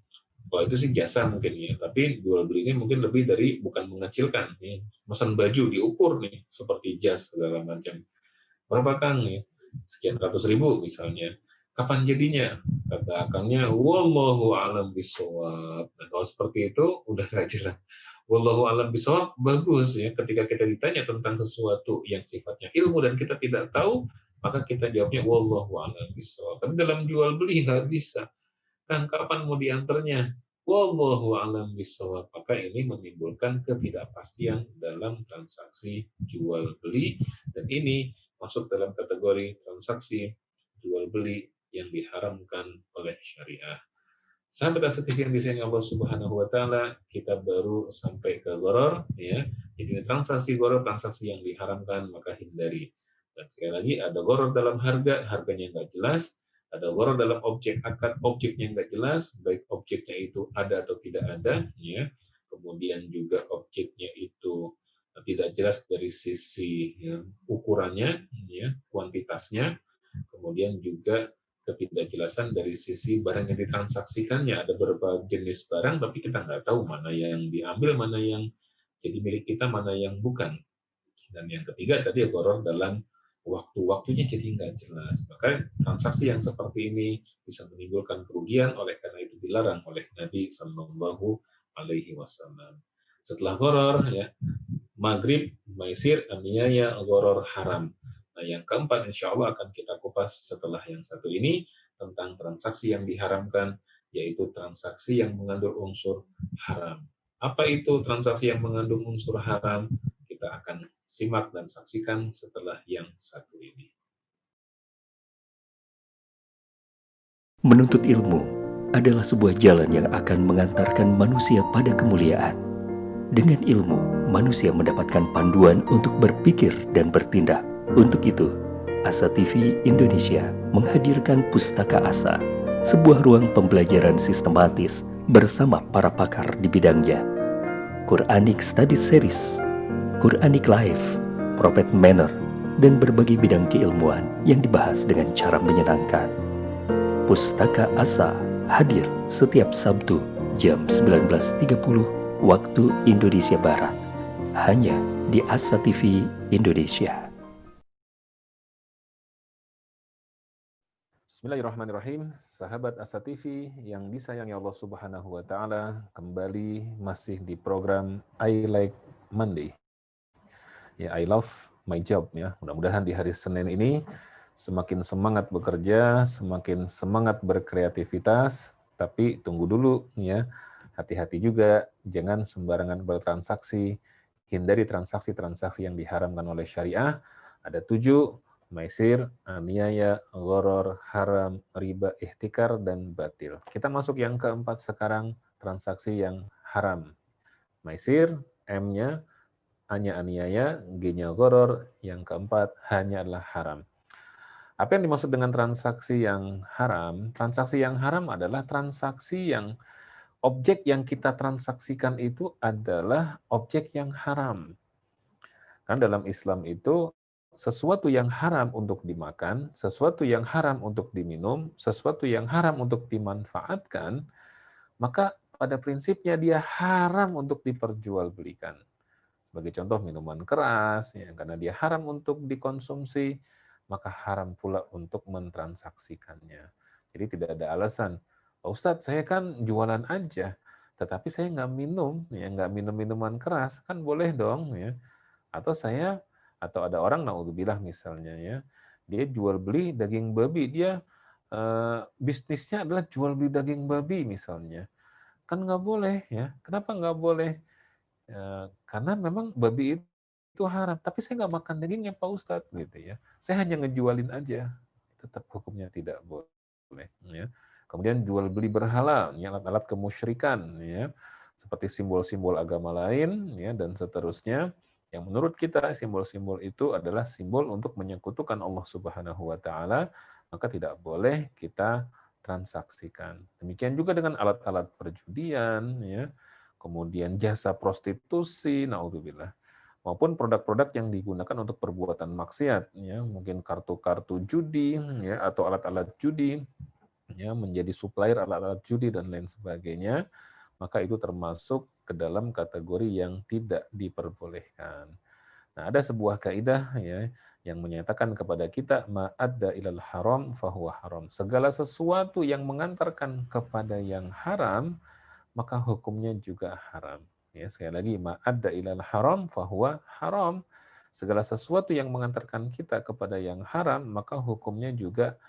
Speaker 1: Kalau itu sih jasa mungkin ya, tapi jual belinya mungkin lebih dari bukan mengecilkan. Nih, pesan baju diukur nih seperti jas segala macam. Berapa Kang nih? Sekian ratus ribu misalnya. Kapan jadinya? Kata akangnya, wallahu alam bisawab. Nah, kalau seperti itu udah gak jelas. Wallahu alam bisawab bagus ya. Ketika kita ditanya tentang sesuatu yang sifatnya ilmu dan kita tidak tahu, maka kita jawabnya wallahu alam bisawab. Tapi dalam jual beli nggak bisa. Kan kapan mau diantarnya? Wallahu alam bisawab. Maka ini menimbulkan ketidakpastian dalam transaksi jual beli, dan ini masuk dalam kategori transaksi jual beli yang diharamkan oleh syariah. Sahabat ASA-TV yang disayang Allah Subhanahu wa taala, kita baru sampai ke gharar ya. Jadi transaksi gharar, transaksi yang diharamkan, maka hindari. Dan sekali lagi ada gharar dalam harga, harganya nggak jelas. Ada gharar dalam objek akad, objeknya nggak jelas, baik objeknya itu ada atau tidak ada ya. Kemudian juga objeknya itu tidak jelas dari sisi ya, ukurannya ya, kuantitasnya. Kemudian juga ketidakjelasan dari sisi barang yang ditransaksikannya. Ada beberapa jenis barang, tapi kita nggak tahu mana yang diambil, mana yang jadi milik kita, mana yang bukan. Dan yang ketiga tadi ya gharar dalam waktu-waktunya jadi nggak jelas. Maka transaksi yang seperti ini bisa menimbulkan kerugian, oleh karena itu dilarang oleh Nabi Shallallahu Alaihi Wasallam. Setelah gharar ya, maghrib, maisir, aniaya, gharar, haram. Nah, yang keempat insya Allah akan kita kupas setelah yang satu ini tentang transaksi yang diharamkan, yaitu transaksi yang mengandung unsur haram. Apa itu transaksi yang mengandung unsur haram? Kita akan simak dan saksikan setelah yang satu ini.
Speaker 2: Menuntut ilmu adalah sebuah jalan yang akan mengantarkan manusia pada kemuliaan. Dengan ilmu, manusia mendapatkan panduan untuk berpikir dan bertindak. Untuk itu, Asa TV Indonesia menghadirkan Pustaka Asa, sebuah ruang pembelajaran sistematis bersama para pakar di bidangnya. Quranic Study Series, Quranic Life, Prophet Manner, dan berbagai bidang keilmuan yang dibahas dengan cara menyenangkan. Pustaka Asa hadir setiap Sabtu jam 19.30 waktu Indonesia Barat, hanya di Asa TV Indonesia.
Speaker 1: Bismillahirrahmanirrahim. Sahabat Asa TV yang disayangi Allah Subhanahu wa taala, kembali masih di program I Like Monday. Ya, I love my job ya. Mudah-mudahan di hari Senin ini semakin semangat bekerja, semakin semangat berkreativitas, tapi tunggu dulu ya. Hati-hati juga, jangan sembarangan bertransaksi, hindari transaksi-transaksi yang diharamkan oleh syariah. Ada 7, maisir, aniaya, gharar, haram, riba, ihtikar, dan batil. Kita masuk yang keempat sekarang, transaksi yang haram. Maisir, M-nya, A-nya aniaya, G-nya gharar, yang keempat, H-nya adalah haram. Apa yang dimaksud dengan transaksi yang haram? Transaksi yang haram adalah transaksi yang objek yang kita transaksikan itu adalah objek yang haram. Karena dalam Islam itu sesuatu yang haram untuk dimakan, sesuatu yang haram untuk diminum, sesuatu yang haram untuk dimanfaatkan, maka pada prinsipnya dia haram untuk diperjualbelikan. Sebagai contoh minuman keras, ya, karena dia haram untuk dikonsumsi, maka haram pula untuk mentransaksikannya. Jadi tidak ada alasan, Pak Ustadz saya kan jualan aja, tetapi saya nggak minum, ya nggak minum minuman keras, kan boleh dong ya. Atau ada orang naudzubillah misalnya ya, dia jual beli daging babi, dia bisnisnya adalah jual beli daging babi misalnya, kan nggak boleh ya. Kenapa nggak boleh? Karena memang babi itu haram, tapi saya nggak makan dagingnya Pak Ustadz gitu ya. Saya hanya ngejualin aja, tetap hukumnya tidak boleh. Ya. Kemudian jual beli berhala, alat-alat kemusyrikan, ya, seperti simbol-simbol agama lain, ya, dan seterusnya. Yang menurut kita simbol-simbol itu adalah simbol untuk menyekutukan Allah Subhanahu Wa Taala, maka tidak boleh kita transaksikan. Demikian juga dengan alat-alat perjudian, ya, kemudian jasa prostitusi, naudzubillah, maupun produk-produk yang digunakan untuk perbuatan maksiat, ya, mungkin kartu-kartu judi, ya, atau alat-alat judi, ya, menjadi supplier alat-alat judi dan lain sebagainya, maka itu termasuk ke dalam kategori yang tidak diperbolehkan. Nah, ada sebuah kaidah ya yang menyatakan kepada kita ma'adda ilal haram fahuwa haram. Segala sesuatu yang mengantarkan kepada yang haram, maka hukumnya juga haram. Ya, sekali lagi ma'adda ilal haram fahuwa haram. Segala sesuatu yang mengantarkan kita kepada yang haram, maka hukumnya juga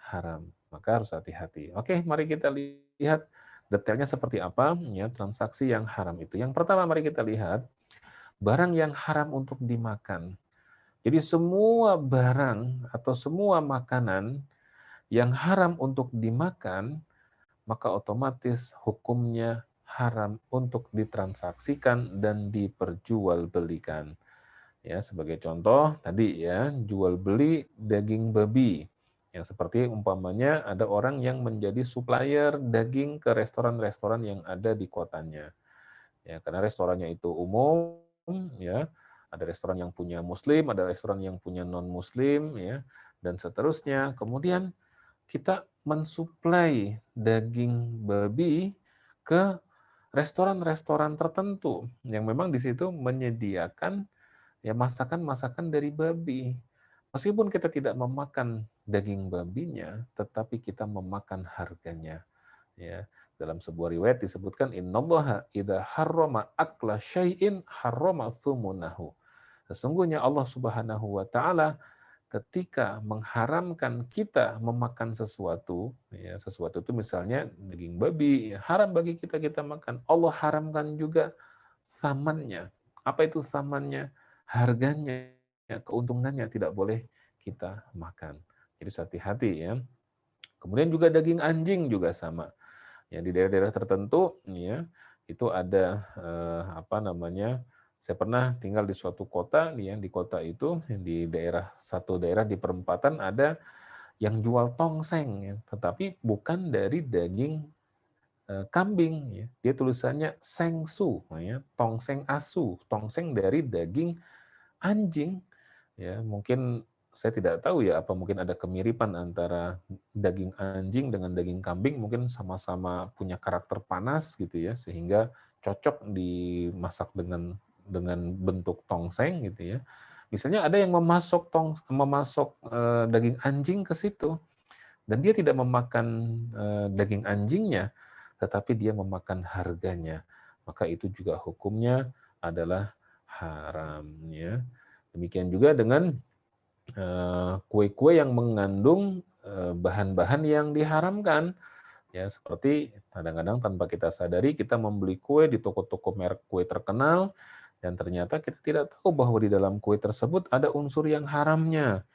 Speaker 1: haram. Maka harus hati-hati. Oke, mari kita lihat detailnya seperti apa ya transaksi yang haram itu. Yang pertama mari kita lihat barang yang haram untuk dimakan. Jadi semua barang atau semua makanan yang haram untuk dimakan, maka otomatis hukumnya haram untuk ditransaksikan dan diperjualbelikan. Ya, sebagai contoh tadi ya, jual beli daging babi. Yang seperti umpamanya ada orang yang menjadi supplier daging ke restoran-restoran yang ada di kotanya. Ya, karena restorannya itu umum ya. Ada restoran yang punya muslim, ada restoran yang punya non muslim ya, dan seterusnya. Kemudian kita mensuplai daging babi ke restoran-restoran tertentu yang memang di situ menyediakan ya masakan-masakan dari babi. Meskipun kita tidak memakan daging babinya, tetapi kita memakan harganya. Ya, dalam sebuah riwayat disebutkan innallaha idza harrama akla syai'in harrama thumunahu. Sesungguhnya Allah Subhanahu wa taala ketika mengharamkan kita memakan sesuatu, ya sesuatu itu misalnya daging babi, ya, haram bagi kita kita makan. Allah haramkan juga samannya. Apa itu samannya? Harganya, keuntungannya tidak boleh kita makan. Jadi hati-hati ya. Kemudian juga daging anjing juga sama. Ya di daerah-daerah tertentu ya itu ada apa namanya? Saya pernah tinggal di suatu kota nih ya, di kota itu di daerah satu daerah di perempatan ada yang jual tongseng ya, tetapi bukan dari daging kambing ya. Dia tulisannya sengsu ya, tongseng asu, tongseng dari daging anjing ya. Mungkin saya tidak tahu ya apa mungkin ada kemiripan antara daging anjing dengan daging kambing, mungkin sama-sama punya karakter panas gitu ya sehingga cocok dimasak dengan bentuk tongseng gitu ya. Misalnya ada yang memasok daging anjing ke situ dan dia tidak memakan daging anjingnya tetapi dia memakan harganya. Maka itu juga hukumnya adalah haram ya. Demikian juga dengan kue-kue yang mengandung bahan-bahan yang diharamkan. Ya, seperti kadang-kadang tanpa kita sadari kita membeli kue di toko-toko merek kue terkenal dan ternyata kita tidak tahu bahwa di dalam kue tersebut ada unsur yang haramnya.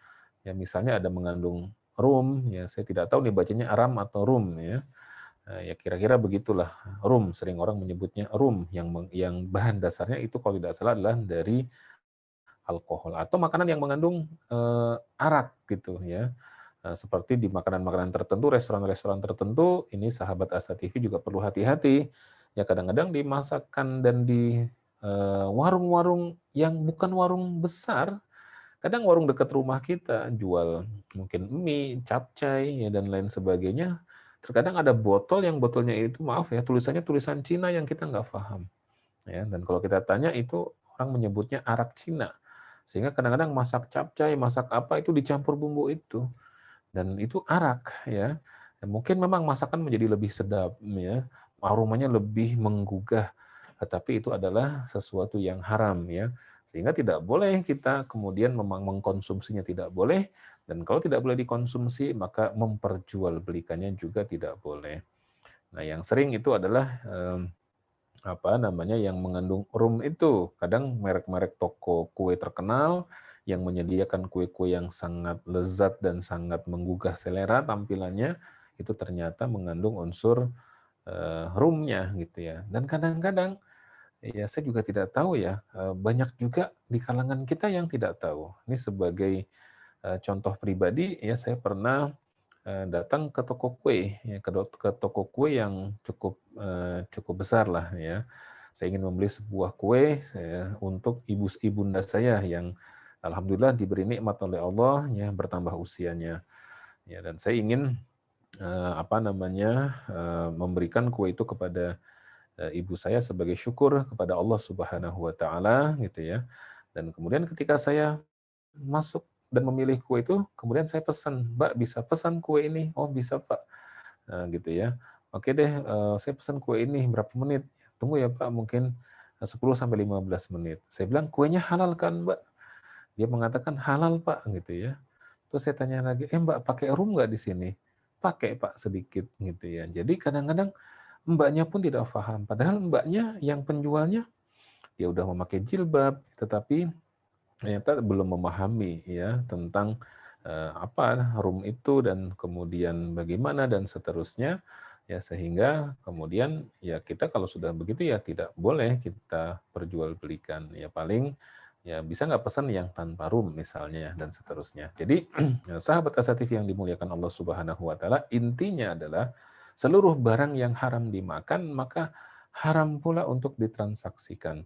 Speaker 1: Ya, misalnya ada mengandung rum, ya saya tidak tahu nih bacanya aram atau rum ya. Ya kira-kira begitulah. Rum sering orang menyebutnya rum yang bahan dasarnya itu kalau tidak salah adalah dari alkohol atau makanan yang mengandung arak gitu ya. Seperti di makanan-makanan tertentu, restoran-restoran tertentu, ini sahabat Asa TV juga perlu hati-hati. Ya kadang-kadang dimasakkan dan di warung-warung yang bukan warung besar, kadang warung dekat rumah kita jual mungkin mie, capcay ya dan lain sebagainya. Terkadang ada botol yang botolnya itu maaf ya tulisannya tulisan Cina yang kita nggak paham. Ya, dan kalau kita tanya itu orang menyebutnya arak Cina. Sehingga kadang-kadang masak capcay, masak apa itu dicampur bumbu itu. Dan itu arak ya. Ya, mungkin memang masakan menjadi lebih sedap ya. Aromanya lebih menggugah. Tetapi itu adalah sesuatu yang haram ya. Sehingga tidak boleh kita kemudian memang mengkonsumsinya tidak boleh. Dan kalau tidak boleh dikonsumsi maka memperjualbelikannya juga tidak boleh. Nah yang sering itu adalah apa namanya yang mengandung rum itu. Kadang merek-merek toko kue terkenal yang menyediakan kue-kue yang sangat lezat dan sangat menggugah selera tampilannya itu ternyata mengandung unsur rumnya gitu ya. Dan kadang-kadang ya saya juga tidak tahu ya, banyak juga di kalangan kita yang tidak tahu. Ini sebagai contoh pribadi ya saya pernah datang ke toko kue ya ke toko kue yang cukup besar lah ya. Saya ingin membeli sebuah kue untuk ibunda saya yang alhamdulillah diberi nikmat oleh Allah ya bertambah usianya. Ya dan saya ingin memberikan kue itu kepada ibu saya sebagai syukur kepada Allah Subhanahu wa taala gitu ya. Dan kemudian ketika saya masuk dan memilih kue itu, kemudian saya pesan, "Mbak bisa pesan kue ini?" "Oh bisa Pak." Gitu ya. "Oke deh, saya pesan kue ini berapa menit?" "Tunggu ya Pak, mungkin 10 sampai 15 menit." Saya bilang, "Kuenya halal kan Mbak?" Dia mengatakan, "Halal Pak." Gitu ya. Terus saya tanya lagi, Mbak pakai rum nggak di sini?" "Pakai Pak, sedikit." Gitu ya. Jadi kadang-kadang Mbaknya pun tidak paham, padahal Mbaknya yang penjualnya, dia udah memakai jilbab, tetapi ternyata belum memahami ya tentang apa rum itu dan kemudian bagaimana dan seterusnya ya, sehingga kemudian ya kita kalau sudah begitu ya tidak boleh kita perjualbelikan ya, paling ya bisa nggak pesan yang tanpa rum misalnya dan seterusnya. Jadi sahabat asatif yang dimuliakan Allah Subhanahu wa taala, intinya adalah seluruh barang yang haram dimakan maka haram pula untuk ditransaksikan.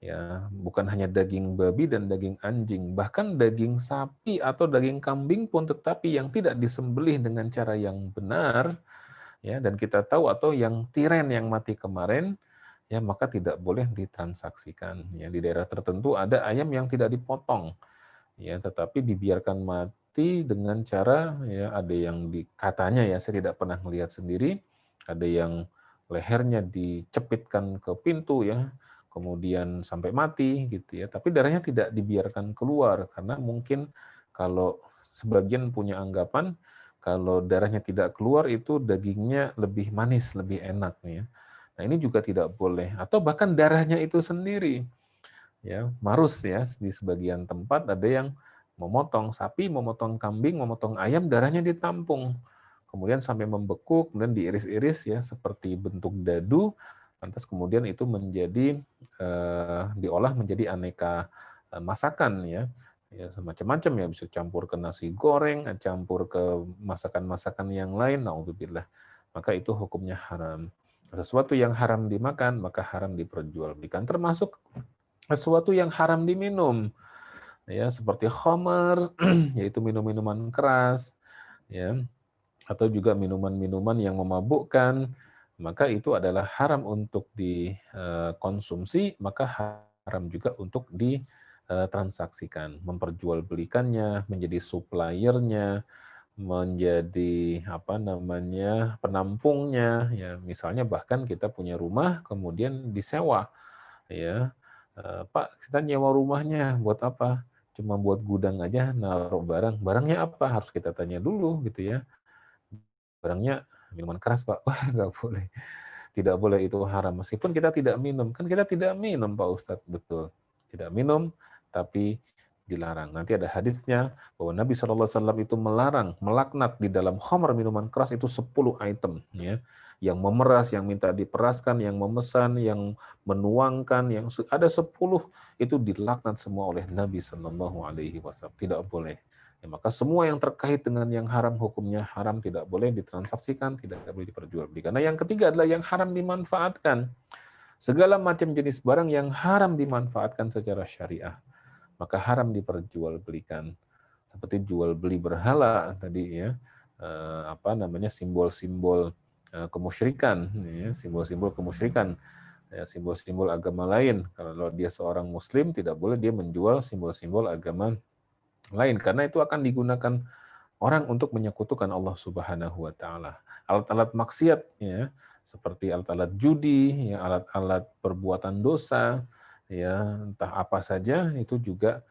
Speaker 1: Ya, bukan hanya daging babi dan daging anjing, bahkan daging sapi atau daging kambing pun, tetapi yang tidak disembelih dengan cara yang benar, ya, dan kita tahu, atau yang tiren yang mati kemarin, ya, maka tidak boleh ditransaksikan. Ya, di daerah tertentu ada ayam yang tidak dipotong, ya, tetapi dibiarkan mati dengan cara, ya, ada yang katanya ya, saya tidak pernah melihat sendiri, ada yang lehernya dicepitkan ke pintu ya, kemudian sampai mati gitu ya, tapi darahnya tidak dibiarkan keluar karena mungkin kalau sebagian punya anggapan kalau darahnya tidak keluar itu dagingnya lebih manis, lebih enak nih ya. Nah, ini juga tidak boleh, atau bahkan darahnya itu sendiri ya, marus ya, di sebagian tempat ada yang memotong sapi, memotong kambing, memotong ayam, darahnya ditampung. Kemudian sampai membeku, kemudian diiris-iris ya seperti bentuk dadu, lantas kemudian itu menjadi diolah menjadi aneka masakan ya. Ya semacam-macam ya, bisa campur ke nasi goreng, campur ke masakan-masakan yang lain, naudzubillah. Maka itu hukumnya haram. Sesuatu yang haram dimakan, maka haram diperjualbelikan. Termasuk sesuatu yang haram diminum, ya seperti khamar, yaitu minum-minuman keras, ya, atau juga minuman-minuman yang memabukkan, maka itu adalah haram untuk dikonsumsi, maka haram juga untuk ditransaksikan, memperjualbelikannya, menjadi suppliernya, menjadi apa namanya penampungnya, ya misalnya bahkan kita punya rumah kemudian disewa, ya. Pak, kita nyewa rumahnya buat apa? Cuma buat gudang aja, naruh barang. Barangnya apa? Harus kita tanya dulu gitu ya. Barangnya minuman keras, Pak. Wah, nggak boleh. Tidak boleh, itu haram. Meskipun kita tidak minum. Kan kita tidak minum, Pak Ustadz. Betul. Tidak minum, tapi dilarang. Nanti ada hadisnya bahwa Nabi SAW itu melarang, melaknat di dalam khamar minuman keras itu 10 item. Ya. Yang memeras, yang minta diperaskan, yang memesan, yang menuangkan, yang ada 10 itu dilaknat semua oleh Nabi SAW. Tidak boleh. Ya, maka semua yang terkait dengan yang haram hukumnya haram, tidak boleh ditransaksikan, tidak boleh diperjualbelikan. Nah, yang ketiga adalah yang haram dimanfaatkan. Segala macam jenis barang yang haram dimanfaatkan secara syariah, maka haram diperjualbelikan. Seperti jual beli berhala tadi ya, simbol-simbol kemusyrikan, ya, simbol-simbol kemusyrikan, ya, simbol-simbol agama lain. Kalau dia seorang muslim, tidak boleh dia menjual simbol-simbol agama lain, karena itu akan digunakan orang untuk menyekutukan Allah Subhanahu wa taala. Alat-alat maksiat ya, seperti alat-alat judi, ya, alat-alat perbuatan dosa, ya, entah apa saja itu juga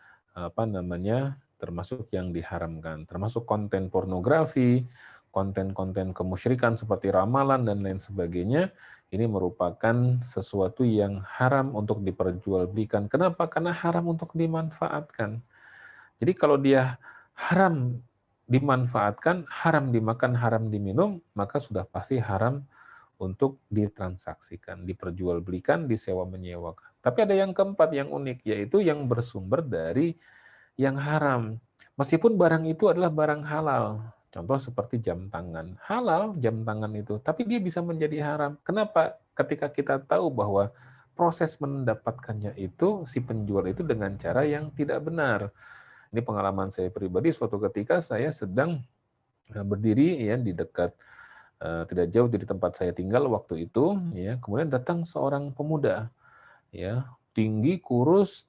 Speaker 1: termasuk yang diharamkan, termasuk konten pornografi, konten-konten kemusyrikan seperti ramalan dan lain sebagainya. Ini merupakan sesuatu yang haram untuk diperjualbelikan. Kenapa? Karena haram untuk dimanfaatkan. Jadi kalau dia haram dimanfaatkan, haram dimakan, haram diminum, maka sudah pasti haram untuk ditransaksikan, diperjualbelikan, disewa menyewakan. Tapi ada yang keempat yang unik, yaitu yang bersumber dari yang haram. Meskipun barang itu adalah barang halal. Contoh seperti jam tangan. Halal jam tangan itu, tapi dia bisa menjadi haram. Kenapa? Ketika kita tahu bahwa proses mendapatkannya itu, si penjual itu dengan cara yang tidak benar. Ini pengalaman saya pribadi, suatu ketika saya sedang berdiri ya di dekat tidak jauh dari tempat saya tinggal waktu itu ya. Kemudian datang seorang pemuda ya, tinggi, kurus,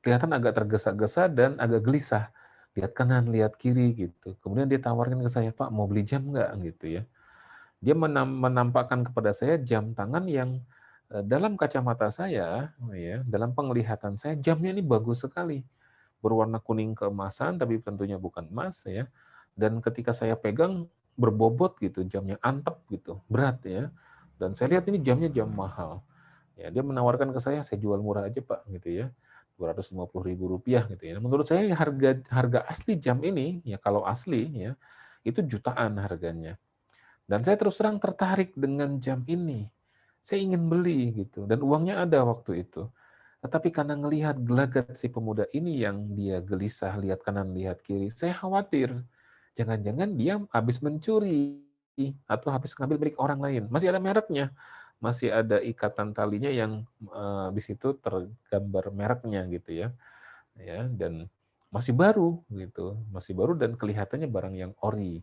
Speaker 1: kelihatan agak tergesa-gesa dan agak gelisah. Lihat kanan, lihat kiri gitu. Kemudian dia tawarkan ke saya, "Pak, mau beli jam nggak?" gitu ya. Dia menampakkan kepada saya jam tangan yang dalam kacamata saya, ya, dalam penglihatan saya jamnya ini bagus sekali, berwarna kuning keemasan, tapi tentunya bukan emas ya. Dan ketika saya pegang berbobot gitu, jamnya antep gitu, berat ya. Dan saya lihat ini jamnya jam mahal. Ya, dia menawarkan ke saya jual murah aja Pak gitu ya. Rp250.000 gitu ya. Menurut saya harga harga asli jam ini ya kalau asli ya itu jutaan harganya. Dan saya terus terang tertarik dengan jam ini. Saya ingin beli gitu dan uangnya ada waktu itu. Tetapi karena ngelihat gelagat si pemuda ini yang dia gelisah, lihat kanan, lihat kiri, saya khawatir. Jangan-jangan dia habis mencuri atau habis ngambil milik orang lain. Masih ada mereknya, masih ada ikatan talinya yang di situ tergambar mereknya gitu ya. Ya, dan masih baru gitu, masih baru dan kelihatannya barang yang ori.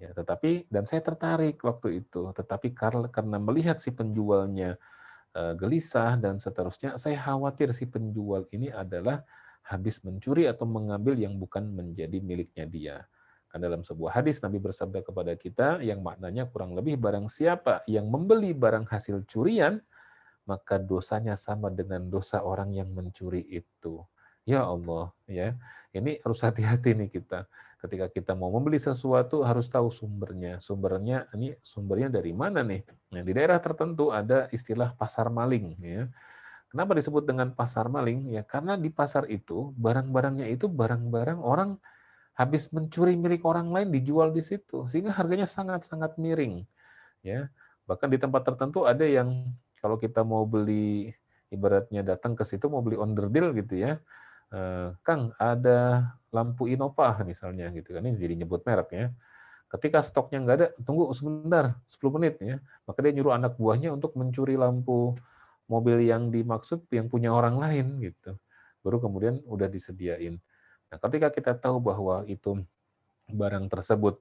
Speaker 1: Ya, tetapi dan saya tertarik waktu itu, tetapi karena melihat si penjualnya gelisah dan seterusnya, saya khawatir si penjual ini adalah habis mencuri atau mengambil yang bukan menjadi miliknya dia. Kan dalam sebuah hadis Nabi bersabda kepada kita yang maknanya kurang lebih barang siapa yang membeli barang hasil curian, maka dosanya sama dengan dosa orang yang mencuri itu. Ya Allah, ya. Ini harus hati-hati nih kita. Ketika kita mau membeli sesuatu harus tahu sumbernya. Sumbernya dari mana nih? Nah, di daerah tertentu ada istilah pasar maling, ya. Kenapa disebut dengan pasar maling? Ya, karena di pasar itu barang-barangnya itu barang-barang orang habis mencuri milik orang lain dijual di situ, sehingga harganya sangat-sangat miring, ya. Bahkan di tempat tertentu ada yang kalau kita mau beli ibaratnya datang ke situ mau beli onderdil gitu ya. Kang, ada lampu Innova misalnya gitu kan, ini jadi nyebut merek ya. Ketika stoknya nggak ada, tunggu sebentar, 10 menit ya. Maka dia nyuruh anak buahnya untuk mencuri lampu mobil yang dimaksud yang punya orang lain gitu. Baru kemudian udah disediain. Nah, ketika kita tahu bahwa itu barang tersebut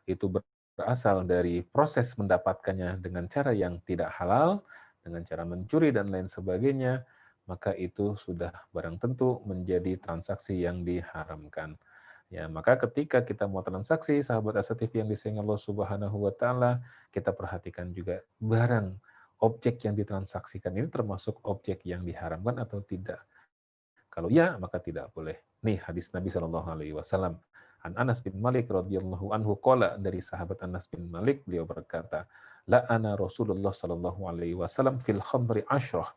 Speaker 1: itu berasal dari proses mendapatkannya dengan cara yang tidak halal, dengan cara mencuri dan lain sebagainya, maka itu sudah barang tentu menjadi transaksi yang diharamkan. Ya, maka ketika kita mau transaksi, sahabat asatif yang disayang Allah Subhanahu wa taala, kita perhatikan juga barang objek yang ditransaksikan ini termasuk objek yang diharamkan atau tidak. Kalau ya, maka tidak boleh. Nih hadis Nabi Shallallahu alaihi wasallam. An Anas bin Malik radhiyallahu anhu qala, dari sahabat Anas bin Malik beliau berkata, la ana Rasulullah sallallahu alaihi wasallam fil khamri asyrah.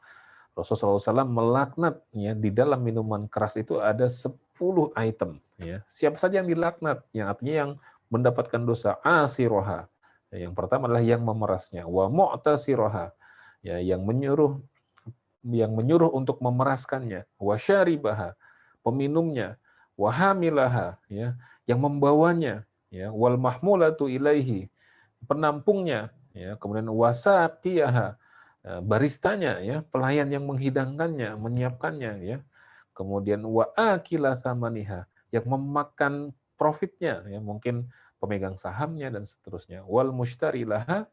Speaker 1: Rasulullah SAW melaknat ya di dalam minuman keras itu ada 10 item ya. Siapa saja yang dilaknat, yang artinya yang mendapatkan dosa asiroha. Ya, yang pertama adalah yang memerasnya, wa mu'tasiroha, ya yang menyuruh untuk memeraskannya, wasyaribaha, peminumnya, wahamilaha, ya, yang membawanya, ya, wal mahmulatu ilaihi, penampungnya, ya, kemudian wasaqiyaha, baristanya, ya, pelayan yang menghidangkannya, menyiapkannya, ya, kemudian wa akila thamaniha, yang memakan profitnya, ya, mungkin pemegang sahamnya dan seterusnya, wal mushtari laha,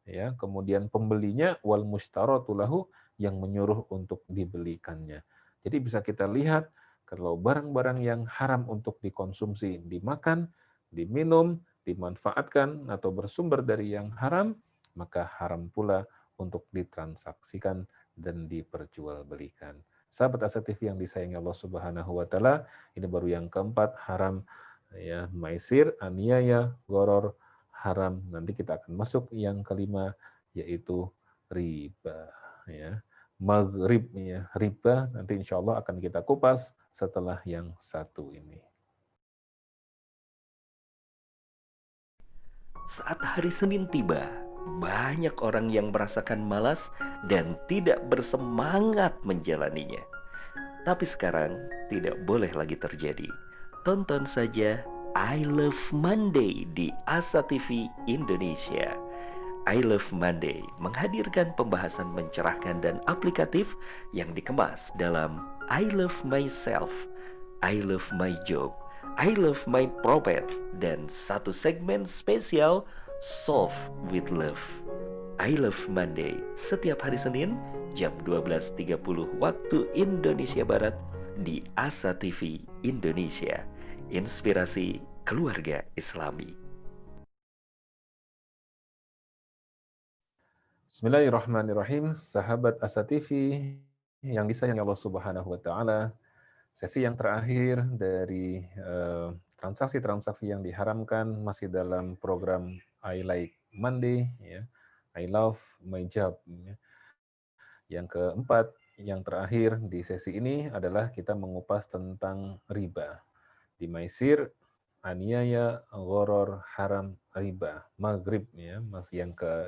Speaker 1: ya, kemudian pembelinya, wal mushtaratu lahu, yang menyuruh untuk dibelikannya. Jadi bisa kita lihat kalau barang-barang yang haram untuk dikonsumsi, dimakan, diminum, dimanfaatkan atau bersumber dari yang haram, maka haram pula untuk ditransaksikan dan diperjualbelikan. Sahabat asatif yang disayangi Allah Subhanahu wa taala, ini baru yang keempat, haram ya, maisir, aniaya, goror, haram. Nanti kita akan masuk yang kelima, yaitu riba ya. Maghrib ya, riba nanti insya Allah akan kita kupas setelah yang satu ini.
Speaker 2: Saat hari Senin tiba, banyak orang yang merasakan malas dan tidak bersemangat menjalaninya. Tapi sekarang tidak boleh lagi terjadi. Tonton saja I Love Monday di Asa TV Indonesia. I Love Monday menghadirkan pembahasan mencerahkan dan aplikatif yang dikemas dalam I Love Myself, I Love My Job, I Love My Prophet, dan satu segmen spesial Solve with Love. I Love Monday setiap hari Senin jam 12.30 waktu Indonesia Barat di Asa TV Indonesia. Inspirasi keluarga Islami.
Speaker 1: Bismillahirrahmanirrahim, sahabat Asa TV yang disayangi Allah Subhanahu wa taala. Sesi yang terakhir dari transaksi-transaksi yang diharamkan masih dalam program I Like Monday, ya. I Love My Job. Ya. Yang keempat, yang terakhir di sesi ini adalah kita mengupas tentang riba. Di Maisir, aniaya, ghoror, haram, riba, maghrib, ya.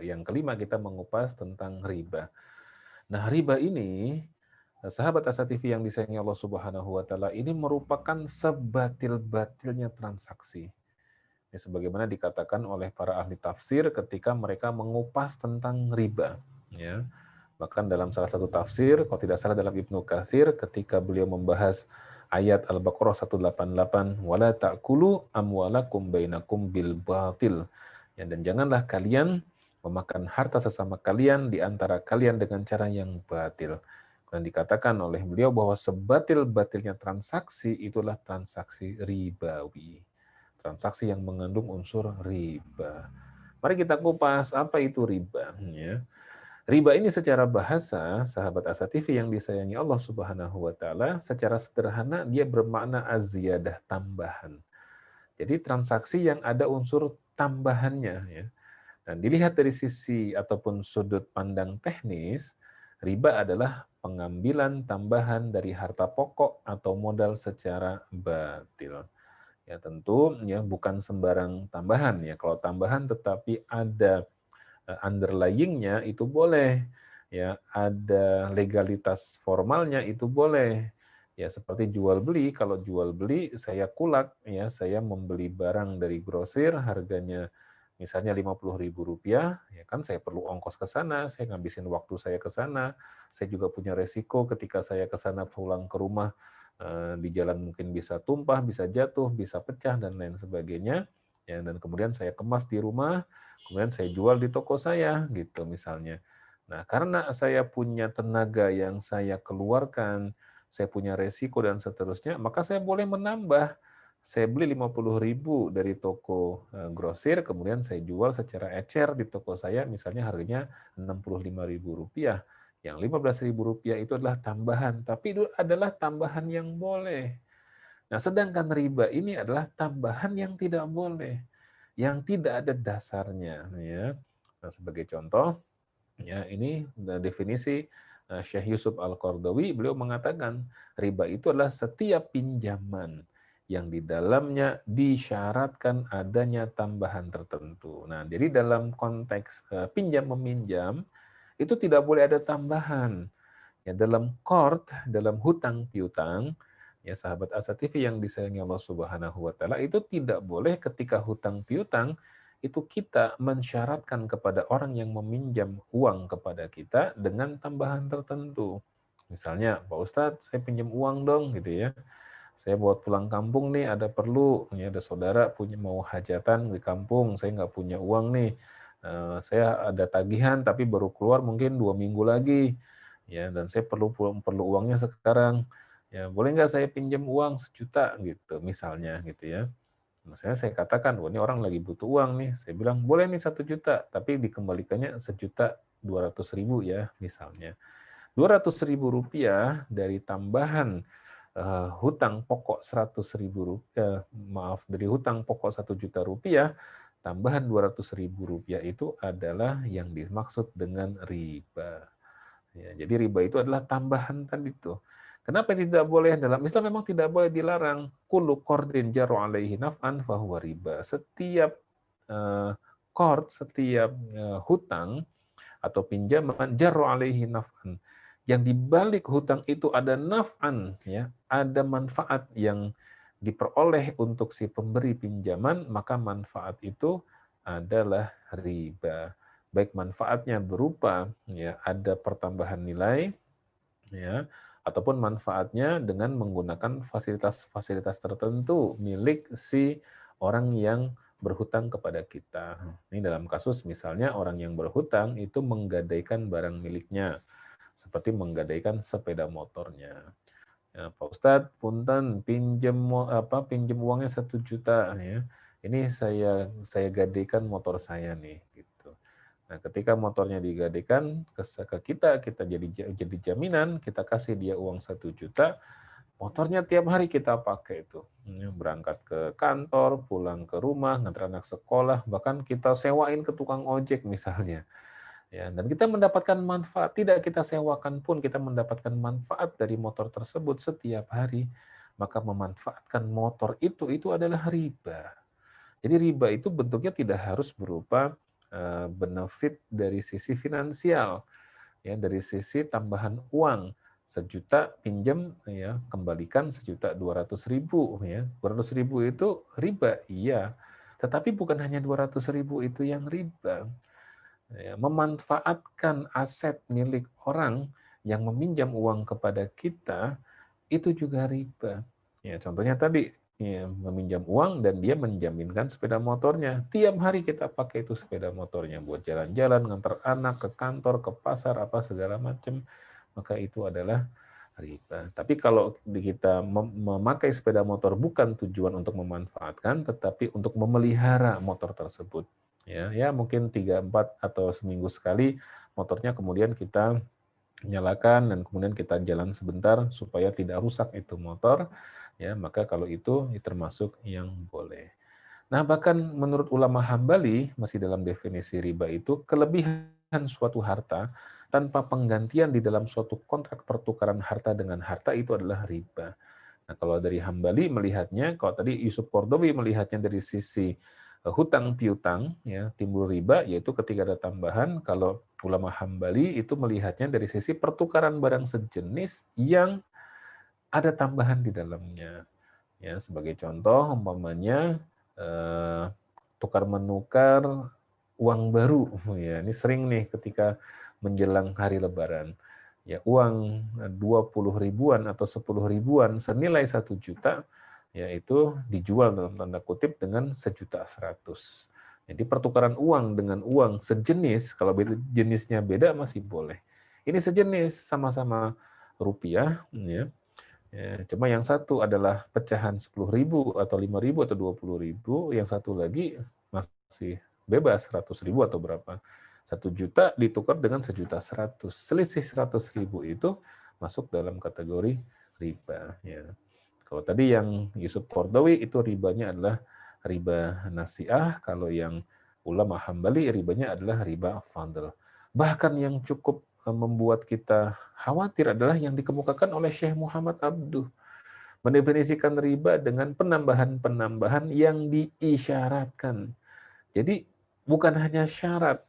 Speaker 1: Yang kelima kita mengupas tentang riba. Nah, riba ini, sahabat Asa TV yang disayangi Allah Subhanahu wa taala, ini merupakan sebatil-batilnya transaksi. Ini sebagaimana dikatakan oleh para ahli tafsir ketika mereka mengupas tentang riba, ya. Bahkan dalam salah satu tafsir, kalau tidak salah dalam Ibnu Katsir, ketika beliau membahas ayat Al-Baqarah 188, wala ta'kulu amwalakum bainakum bil batil. Ya, dan janganlah kalian memakan harta sesama kalian di antara kalian dengan cara yang batil. Dan dikatakan oleh beliau bahwa sebatil-batilnya transaksi itulah transaksi ribawi. Transaksi yang mengandung unsur riba. Mari kita kupas apa itu riba. Ya. Riba ini secara bahasa, sahabat Asa TV yang disayangi Allah Subhanahu wa taala, secara sederhana dia bermakna aziyadah, tambahan. Jadi transaksi yang ada unsur tambahannya, ya. Dan dilihat dari sisi ataupun sudut pandang teknis, riba adalah pengambilan tambahan dari harta pokok atau modal secara batil. Ya tentu ya bukan sembarang tambahan ya. Kalau tambahan tetapi ada underlying-nya itu boleh, ya ada legalitas formalnya itu boleh, ya seperti jual beli. Kalau jual beli saya kulak, ya saya membeli barang dari grosir harganya misalnya Rp50.000, ya kan saya perlu ongkos ke sana, saya ngabisin waktu saya ke sana, saya juga punya resiko ketika saya ke sana pulang ke rumah di jalan mungkin bisa tumpah, bisa jatuh, bisa pecah dan lain sebagainya. Ya, dan kemudian saya kemas di rumah, kemudian saya jual di toko saya, gitu misalnya. Nah, karena saya punya tenaga yang saya keluarkan, saya punya resiko dan seterusnya, maka saya boleh menambah. Saya beli 50.000 dari toko grosir, kemudian saya jual secara ecer di toko saya, misalnya harganya Rp65.000. Yang Rp15.000 itu adalah tambahan, tapi itu adalah tambahan yang boleh. Nah, sedangkan riba ini adalah tambahan yang tidak boleh, yang tidak ada dasarnya. Ya. Nah, sebagai contoh, ya ini definisi Syekh Yusuf Al-Qardawi, beliau mengatakan riba itu adalah setiap pinjaman yang di dalamnya disyaratkan adanya tambahan tertentu. Nah, jadi dalam konteks pinjam meminjam itu tidak boleh ada tambahan. Ya, dalam qard, dalam hutang piutang, ya sahabat Asa TV yang disayangi Allah Subhanahu wa taala, itu tidak boleh ketika hutang piutang itu kita mensyaratkan kepada orang yang meminjam uang kepada kita dengan tambahan tertentu. Misalnya, Pak Ustadz, saya pinjam uang dong gitu ya. Saya buat pulang kampung nih, ada perlu, ya ada saudara punya mau hajatan di kampung, saya nggak punya uang nih. Saya ada tagihan tapi baru keluar mungkin 2 minggu lagi. Ya, dan saya perlu uangnya sekarang. Ya, boleh nggak saya pinjam uang 1 juta gitu, misalnya gitu ya. Misalnya saya katakan, wah ini orang lagi butuh uang nih. Saya bilang, boleh nih 1 juta, tapi dikembalikannya 1.200.000 ya, misalnya. Rp200.000 dari tambahan hutang pokok Rp100.000, dari hutang pokok Rp1.000.000, tambahan Rp200.000 itu adalah yang dimaksud dengan riba. Ya, jadi riba itu adalah tambahan tadi itu. Kenapa tidak boleh? Dalam Islam memang tidak boleh dilarang. Kullu qardin jaru alaihi naf'an fahuwa riba. Setiap setiap hutang atau pinjaman jaru alaihi naf'an. Yang dibalik hutang itu ada naf'an, ya, ada manfaat yang diperoleh untuk si pemberi pinjaman, maka manfaat itu adalah riba. Baik manfaatnya berupa ya ada pertambahan nilai, ya ataupun manfaatnya dengan menggunakan fasilitas-fasilitas tertentu milik si orang yang berhutang kepada kita. Ini dalam kasus misalnya orang yang berhutang itu menggadaikan barang miliknya, seperti menggadaikan sepeda motornya. Ya, Pak Ustadz, punten pinjem uangnya 1 juta ya. Ini saya gadaikan motor saya nih gitu. Nah, ketika motornya digadaikan ke kita jadi jaminan, kita kasih dia uang 1 juta, motornya tiap hari kita pakai itu. Berangkat ke kantor, pulang ke rumah, ngantar anak sekolah, bahkan kita sewain ke tukang ojek misalnya. Ya, dan kita mendapatkan manfaat, tidak kita sewakan pun kita mendapatkan manfaat dari motor tersebut setiap hari. Maka memanfaatkan motor itu adalah riba. Jadi riba itu bentuknya tidak harus berupa benefit dari sisi finansial, ya, dari sisi tambahan uang. 1 juta pinjam, ya, kembalikan 1.200.000, ya. 200.000 itu riba, iya. Tetapi bukan hanya 200.000 itu yang riba. Ya, memanfaatkan aset milik orang yang meminjam uang kepada kita itu juga riba. Ya, contohnya tadi, ya, meminjam uang dan dia menjaminkan sepeda motornya. Tiap hari kita pakai itu sepeda motornya buat jalan-jalan, ngantar anak ke kantor, ke pasar, apa segala macam, maka itu adalah riba. Tapi kalau kita memakai sepeda motor bukan tujuan untuk memanfaatkan, tetapi untuk memelihara motor tersebut. Ya mungkin 3-4 atau seminggu sekali motornya kemudian kita nyalakan dan kemudian kita jalan sebentar supaya tidak rusak itu motor, ya, maka kalau itu termasuk yang boleh. Nah, bahkan menurut ulama Hambali masih dalam definisi riba itu kelebihan suatu harta tanpa penggantian di dalam suatu kontrak pertukaran harta dengan harta itu adalah riba. Nah, kalau dari Hambali melihatnya, kalau tadi Yusuf Qaradawi melihatnya dari sisi hutang piutang, ya, timbul riba, yaitu ketika ada tambahan. Kalau ulama Hambali itu melihatnya dari sisi pertukaran barang sejenis yang ada tambahan di dalamnya. Ya, sebagai contoh, umpamanya tukar menukar uang baru. Ya, ini sering nih ketika menjelang hari Lebaran. Ya, uang 20 ribuan atau 10 ribuan senilai 1 juta, yaitu dijual dalam tanda kutip dengan 1.100.000. Jadi pertukaran uang dengan uang sejenis, kalau jenisnya beda masih boleh. Ini sejenis, sama-sama rupiah, ya. Ya, cuma yang satu adalah pecahan 10.000 atau 5.000 atau 20.000, yang satu lagi masih bebas 100.000 atau berapa. 1 juta ditukar dengan 1.100.000. Selisih 100.000 itu masuk dalam kategori riba. Ya. Kalau tadi yang Yusuf Qaradawi itu ribanya adalah riba nasiah, kalau yang ulama Hambali ribanya adalah riba fadl. Bahkan yang cukup membuat kita khawatir adalah yang dikemukakan oleh Syekh Muhammad Abduh. Mendefinisikan riba dengan penambahan-penambahan yang diisyaratkan. Jadi bukan hanya syarat,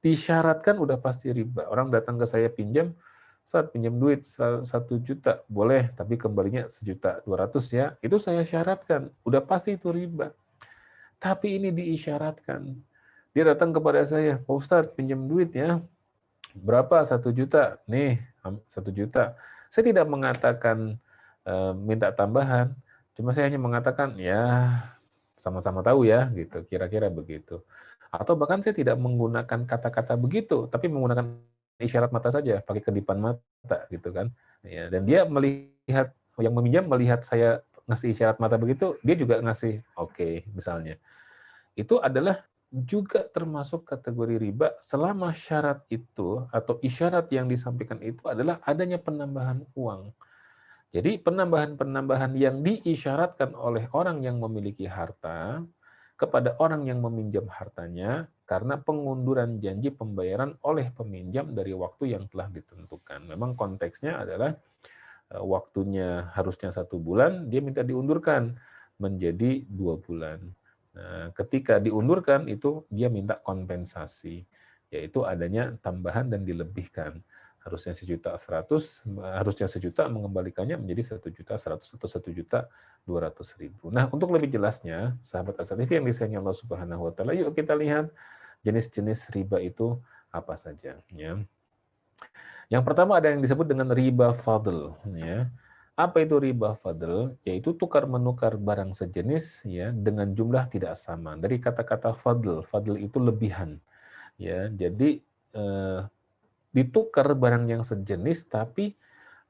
Speaker 1: disyaratkan udah pasti riba. Orang datang ke saya pinjam, saat pinjam duit 1 juta, boleh, tapi kembalinya 1.200.000 ya. Itu saya syaratkan, udah pasti itu riba. Tapi ini diisyaratkan. Dia datang kepada saya, Pak Ustadz pinjam duit ya, berapa 1 juta? Nih 1 juta. Saya tidak mengatakan minta tambahan, cuma saya hanya mengatakan ya sama-sama tahu ya, gitu, kira-kira begitu. Atau bahkan saya tidak menggunakan kata-kata begitu, tapi menggunakan isyarat mata saja, pakai kedipan mata, gitu kan. Ya, dan dia melihat, yang meminjam melihat saya ngasih isyarat mata begitu, dia juga ngasih oke, misalnya. Itu adalah juga termasuk kategori riba selama syarat itu atau isyarat yang disampaikan itu adalah adanya penambahan uang. Jadi penambahan-penambahan yang diisyaratkan oleh orang yang memiliki harta kepada orang yang meminjam hartanya karena pengunduran janji pembayaran oleh peminjam dari waktu yang telah ditentukan. Memang konteksnya adalah waktunya harusnya 1 bulan, dia minta diundurkan menjadi 2 bulan. Nah, ketika diundurkan itu dia minta kompensasi, yaitu adanya tambahan dan dilebihkan. Harusnya 1.100.000, harusnya 1 juta, mengembalikannya menjadi 1.100.000 atau 1.200.000. Nah, untuk lebih jelasnya, sahabat Asa TV yang disayangkan Allah Subhanahu wa taala, yuk kita lihat jenis-jenis riba itu apa saja, ya. Yang pertama ada yang disebut dengan riba fadl, ya. Apa itu riba fadl? Yaitu tukar menukar barang sejenis ya dengan jumlah tidak sama. Dari kata-kata fadl, fadl itu lebihan, ya. Jadi ditukar barang yang sejenis tapi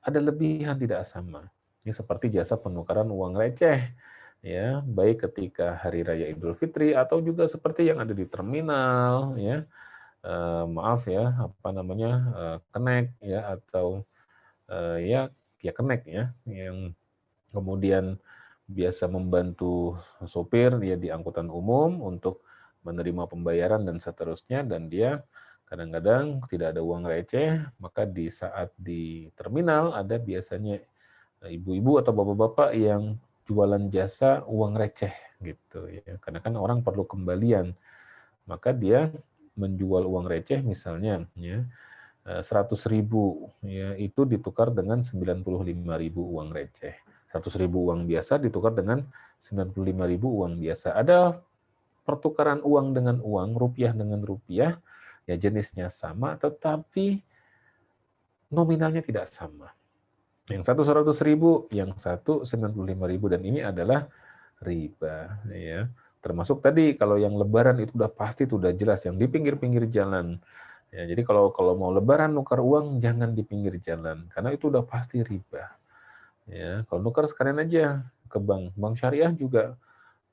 Speaker 1: ada lebihan tidak sama. Ini seperti jasa penukaran uang receh, ya, baik ketika hari raya Idul Fitri atau juga seperti yang ada di terminal, ya. Maaf ya, apa namanya, Kenek ya atau ya Kenek ya, yang kemudian biasa membantu sopir ya di angkutan umum untuk menerima pembayaran dan seterusnya, dan dia kadang-kadang tidak ada uang receh, maka di saat di terminal ada biasanya ibu-ibu atau bapak-bapak yang jualan jasa uang receh gitu ya. Karena kan orang perlu kembalian, maka dia menjual uang receh misalnya ya 100.000 ya, itu ditukar dengan 95.000 uang receh. 100.000 uang biasa ditukar dengan 95.000 uang biasa. Ada pertukaran uang dengan uang, rupiah dengan rupiah, ya jenisnya sama, tetapi nominalnya tidak sama. Yang satu 100.000, yang satu 95.000, dan ini adalah riba. Ya. Termasuk tadi kalau yang lebaran itu udah pasti, itu udah jelas, yang di pinggir-pinggir jalan. Ya, jadi kalau mau lebaran nukar uang jangan di pinggir jalan karena itu udah pasti riba. Ya, kalau nukar sekalian aja ke bank. Bank syariah juga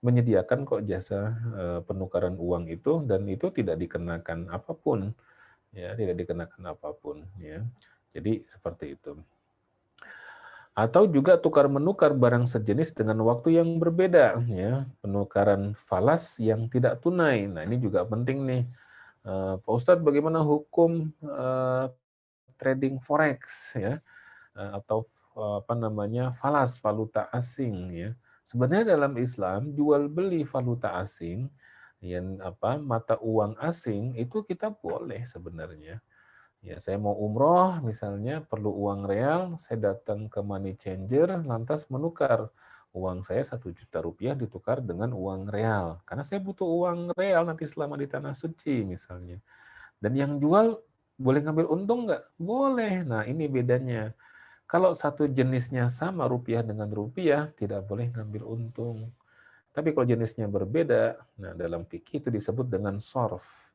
Speaker 1: menyediakan kok jasa penukaran uang itu, dan itu tidak dikenakan apapun. Ya, tidak dikenakan apapun ya. Jadi seperti itu. Atau juga tukar menukar barang sejenis dengan waktu yang berbeda ya, penukaran falas yang tidak tunai. Nah, ini juga penting nih. Pak Ustadz, bagaimana hukum trading forex ya, atau apa namanya, falas, valuta asing ya. Sebenarnya dalam Islam jual beli valuta asing yang mata uang asing itu kita boleh sebenarnya. Ya, saya mau umroh misalnya perlu uang real, saya datang ke money changer lantas menukar uang saya 1 juta rupiah ditukar dengan uang real. Karena saya butuh uang real nanti selama di tanah suci misalnya. Dan yang jual boleh ngambil untung nggak? Boleh. Nah, ini bedanya. Kalau satu jenisnya sama rupiah dengan rupiah, tidak boleh ngambil untung. Tapi kalau jenisnya berbeda, nah dalam fikih itu disebut dengan sorf.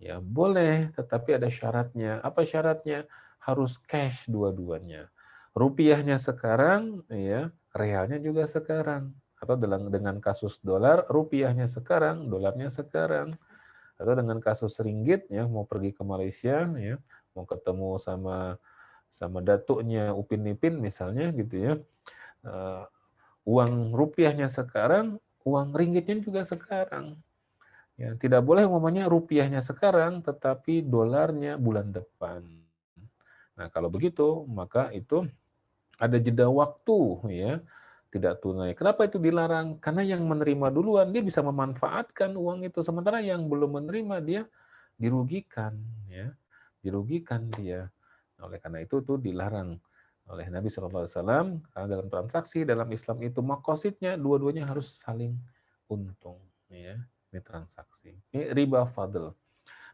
Speaker 1: Ya, boleh, tetapi ada syaratnya. Apa syaratnya? Harus cash dua-duanya. Rupiahnya sekarang, ya, realnya juga sekarang. Atau dengan kasus dolar, rupiahnya sekarang, dolarnya sekarang. Atau dengan kasus ringgit, ya, mau pergi ke Malaysia, ya, mau ketemu sama datuknya Upin Ipin misalnya gitu ya. Uang rupiahnya sekarang, uang ringgitnya juga sekarang. Ya, tidak boleh umpamanya rupiahnya sekarang tetapi dolarnya bulan depan. Nah, kalau begitu maka itu ada jeda waktu ya, tidak tunai. Kenapa itu dilarang? Karena yang menerima duluan dia bisa memanfaatkan uang itu, sementara yang belum menerima dia dirugikan ya. Dirugikan dia. Oleh karena itu tuh dilarang oleh Nabi SAW, karena dalam transaksi dalam Islam itu makosidnya dua-duanya harus saling untung ya. Ini transaksi. Ini riba fadl.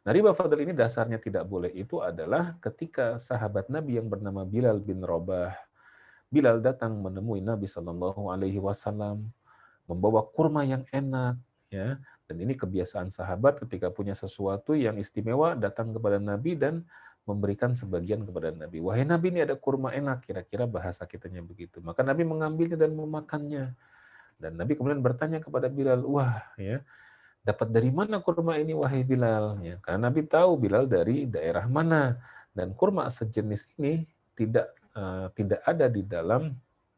Speaker 1: Nah, riba fadl ini dasarnya tidak boleh itu adalah ketika sahabat Nabi yang bernama Bilal bin Rabah. Bilal datang menemui Nabi Shallallahu Alaihi Wasallam membawa kurma yang enak, ya. Dan ini kebiasaan sahabat ketika punya sesuatu yang istimewa datang kepada Nabi dan memberikan sebagian kepada Nabi. Wahai Nabi, ini ada kurma enak, kira-kira bahasa kitanya begitu. Maka Nabi mengambilnya dan memakannya. Dan Nabi kemudian bertanya kepada Bilal, wah ya, dapat dari mana kurma ini wahai Bilal? Ya, karena Nabi tahu Bilal dari daerah mana, dan kurma sejenis ini tidak ada di dalam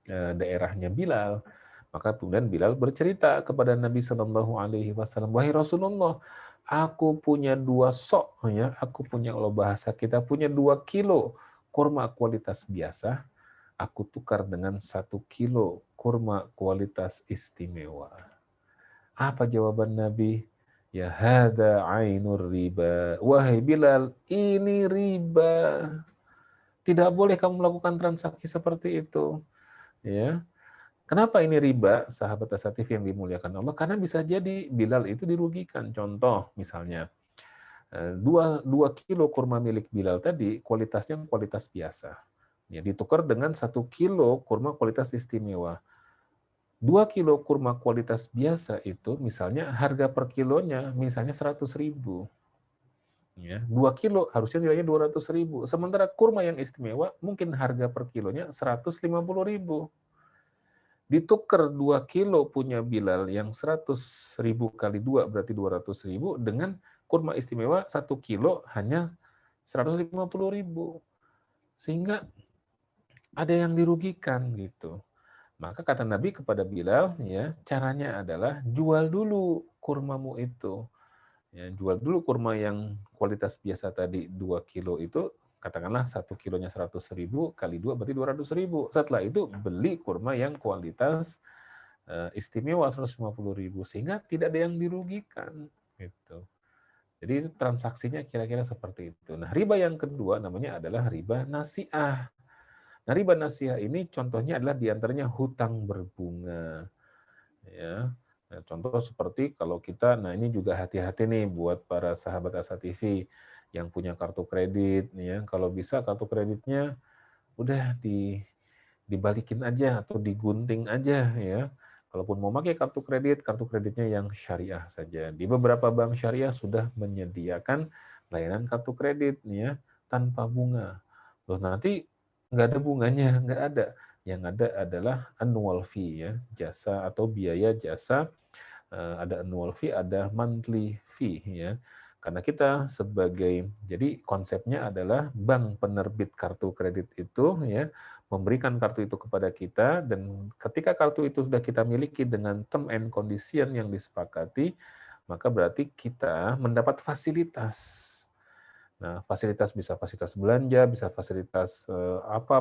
Speaker 1: daerahnya Bilal. Maka kemudian Bilal bercerita kepada Nabi Shallallahu Alaihi Wasallam, wahai Rasulullah, aku punya 2 sok, ya, aku punya, kalau bahasa kita punya 2 kilo kurma kualitas biasa, aku tukar dengan 1 kilo kurma kualitas istimewa. Apa jawaban Nabi? Ya hada ainur riba. Wahai Bilal, ini riba. Tidak boleh kamu melakukan transaksi seperti itu. Ya. Kenapa ini riba, sahabat asatif yang dimuliakan Allah? Karena bisa jadi Bilal itu dirugikan. Contoh misalnya, 2 kilo kurma milik Bilal tadi kualitasnya kualitas biasa. Ya, ditukar dengan 1 kilo kurma kualitas istimewa. 2 kilo kurma kualitas biasa itu misalnya harga per kilonya misalnya 100.000. Ya, 2 kilo harusnya nilainya 200.000. Sementara kurma yang istimewa mungkin harga per kilonya 150.000. Ditukar 2 kilo punya Bilal yang 100.000 kali 2 berarti 200.000 dengan kurma istimewa 1 kilo hanya 150.000. Sehingga ada yang dirugikan gitu. Maka kata Nabi kepada Bilal, ya, caranya adalah jual dulu kurmamu itu. Ya, jual dulu kurma yang kualitas biasa tadi 2 kilo itu, katakanlah 1 kilonya 100.000 kali 2 berarti 200.000. Setelah itu beli kurma yang kualitas istimewa 150.000 sehingga tidak ada yang dirugikan gitu. Jadi transaksinya kira-kira seperti itu. Nah, riba yang kedua namanya adalah riba nasi'ah. Nah, riba nasi'ah ini contohnya adalah diantaranya hutang berbunga. Ya, nah, contoh seperti kalau kita, nah ini juga hati-hati nih buat para sahabat Asa TV yang punya kartu kredit, ya kalau bisa kartu kreditnya udah dibalikin aja atau digunting aja ya. Kalaupun mau pakai kartu kreditnya yang syariah saja. Di beberapa bank syariah sudah menyediakan layanan kartu kredit ya tanpa bunga. Loh nanti nggak ada bunganya, nggak ada. Yang ada adalah annual fee ya, jasa atau biaya jasa. Ada annual fee, ada monthly fee ya. Karena kita sebagai, jadi konsepnya adalah bank penerbit kartu kredit itu ya memberikan kartu itu kepada kita, dan ketika kartu itu sudah kita miliki dengan term and condition yang disepakati, maka berarti kita mendapat fasilitas. Nah, fasilitas bisa fasilitas belanja, bisa fasilitas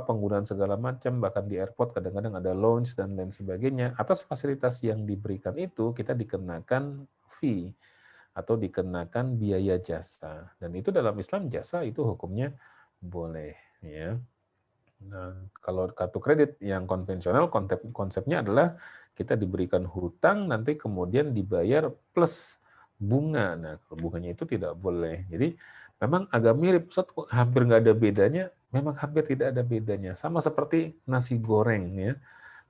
Speaker 1: penggunaan segala macam, bahkan di airport kadang-kadang ada lounge dan lain sebagainya. Atas fasilitas yang diberikan itu kita dikenakan fee atau dikenakan biaya jasa. Dan itu dalam Islam jasa itu hukumnya boleh ya. Nah, kalau kartu kredit yang konvensional konsepnya adalah kita diberikan hutang nanti kemudian dibayar plus bunga. Nah, bunganya itu tidak boleh. Jadi memang agak mirip, hampir nggak ada bedanya. Memang hampir tidak ada bedanya. Sama seperti nasi goreng ya.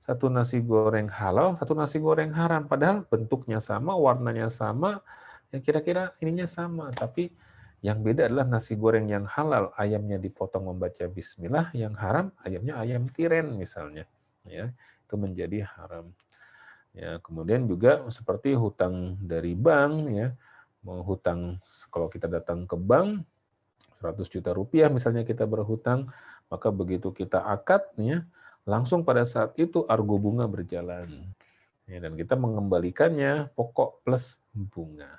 Speaker 1: Satu nasi goreng halal, satu nasi goreng haram. Padahal bentuknya sama, warnanya sama, ya kira-kira ininya sama. Tapi yang beda adalah nasi goreng yang halal, ayamnya dipotong membaca bismillah, yang haram, ayamnya ayam tiren misalnya. Ya, itu menjadi haram. Ya, kemudian juga seperti hutang dari bank, ya, mau hutang kalau kita datang ke bank 100 juta rupiah misalnya kita berhutang, maka begitu kita akad, ya, langsung pada saat itu argo bunga berjalan. Ya, dan kita mengembalikannya pokok plus bunga.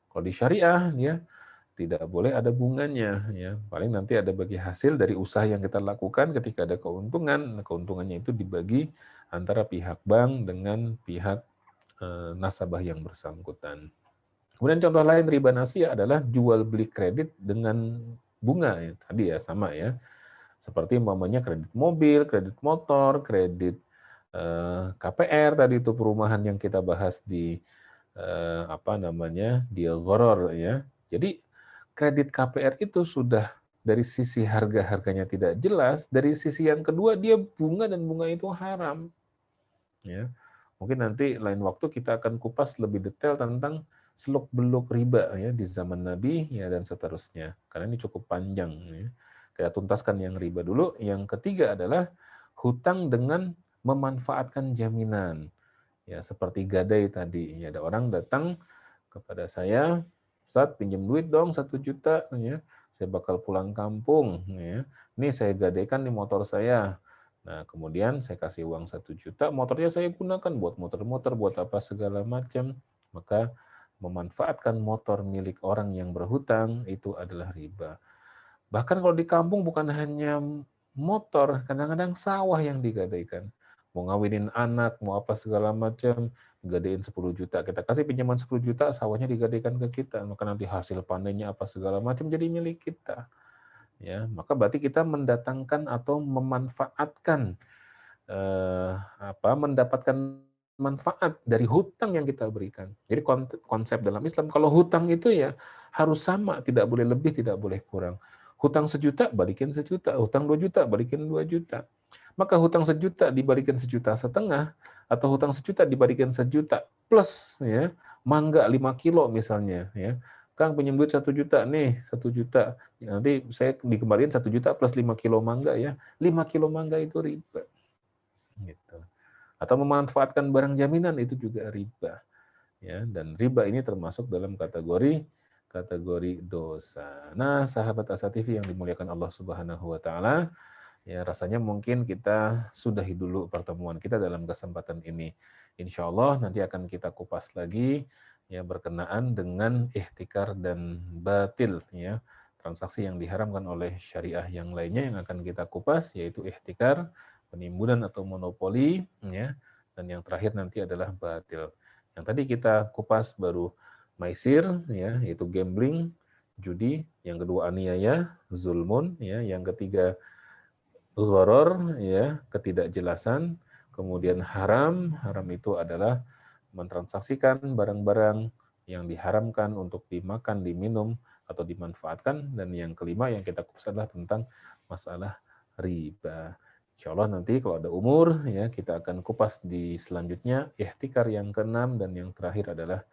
Speaker 1: Kalau di syariah, ya, tidak boleh ada bunganya, ya. Paling nanti ada bagi hasil dari usaha yang kita lakukan ketika ada keuntungan, keuntungannya itu dibagi antara pihak bank dengan pihak nasabah yang bersangkutan. Kemudian contoh lain riba nasi'ah adalah jual beli kredit dengan bunga ya. Tadi ya sama ya. Seperti umpamanya kredit mobil, kredit motor, kredit KPR tadi itu perumahan yang kita bahas di deal gharar ya. Jadi kredit KPR itu sudah dari sisi harga-harganya tidak jelas, dari sisi yang kedua dia bunga dan bunga itu haram. Ya. Mungkin nanti lain waktu kita akan kupas lebih detail tentang seluk-beluk riba ya di zaman Nabi ya dan seterusnya. Karena ini cukup panjang ya. Kita tuntaskan yang riba dulu. Yang ketiga adalah hutang dengan memanfaatkan jaminan. Ya, seperti gadai tadi. Ya, ada orang datang kepada saya, Ustaz pinjam duit dong 1 juta ya. Saya bakal pulang kampung ya. Ini saya gadaikan di motor saya. Nah, kemudian saya kasih uang 1 juta, motornya saya gunakan buat muter-muter, buat apa segala macam. Maka memanfaatkan motor milik orang yang berhutang itu adalah riba. Bahkan kalau di kampung bukan hanya motor, kadang-kadang sawah yang digadaikan. Mau ngawinin anak, mau apa segala macam, gadein 10 juta. Kita kasih pinjaman 10 juta, sawahnya digadaikan ke kita. Maka nanti hasil panennya apa segala macam jadi milik kita. Ya, maka berarti kita mendatangkan atau memanfaatkan mendapatkan manfaat dari hutang yang kita berikan. Jadi konsep dalam Islam, kalau hutang itu ya harus sama, tidak boleh lebih, tidak boleh kurang. Hutang 1 juta, balikin 1 juta. Hutang 2 juta, balikin 2 juta. Maka hutang 1 juta dibalikin 1,5 juta, atau hutang 1 juta dibalikin 1 juta plus ya, mangga 5 kilo misalnya ya. Kang pinjam duit 1 juta nih, 1 juta. Nanti saya dikembaliin 1 juta plus 5 kilo mangga ya. 5 kilo mangga itu riba. Gitu. Atau memanfaatkan barang jaminan itu juga riba. Ya, dan riba ini termasuk dalam kategori dosa. Nah, sahabat Asa TV yang dimuliakan Allah Subhanahu wa taala, ya rasanya mungkin kita sudahi dulu pertemuan kita dalam kesempatan ini. Insya Allah nanti akan kita kupas lagi ya berkenaan dengan ihtikar dan batil ya. Transaksi yang diharamkan oleh syariah yang lainnya yang akan kita kupas yaitu ihtikar, penimbunan atau monopoli ya. Dan yang terakhir nanti adalah batil. Yang tadi kita kupas baru maisir ya, yaitu gambling, judi, yang kedua aniaya, zulmun ya, yang ketiga gharar ya, ketidakjelasan, kemudian haram, haram itu adalah mentransaksikan barang-barang yang diharamkan untuk dimakan, diminum atau dimanfaatkan, dan yang kelima yang kita kupas adalah tentang masalah riba. Insya Allah nanti kalau ada umur ya kita akan kupas di selanjutnya ihtikar yang keenam dan yang terakhir adalah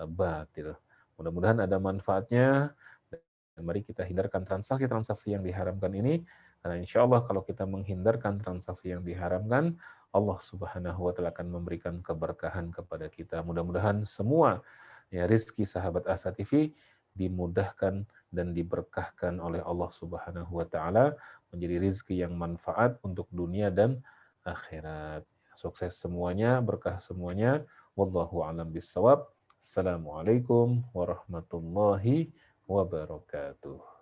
Speaker 1: batil. Mudah-mudahan ada manfaatnya dan mari kita hindarkan transaksi-transaksi yang diharamkan ini karena insya Allah kalau kita menghindarkan transaksi yang diharamkan Allah Subhanahu wa taala akan memberikan keberkahan kepada kita. Mudah-mudahan semua ya rizki sahabat Asa TV dimudahkan dan diberkahkan oleh Allah Subhanahu wa taala menjadi rizki yang manfaat untuk dunia dan akhirat. Sukses semuanya, berkah semuanya. Wallahu a'lam bishawab. Assalamualaikum warahmatullahi wabarakatuh.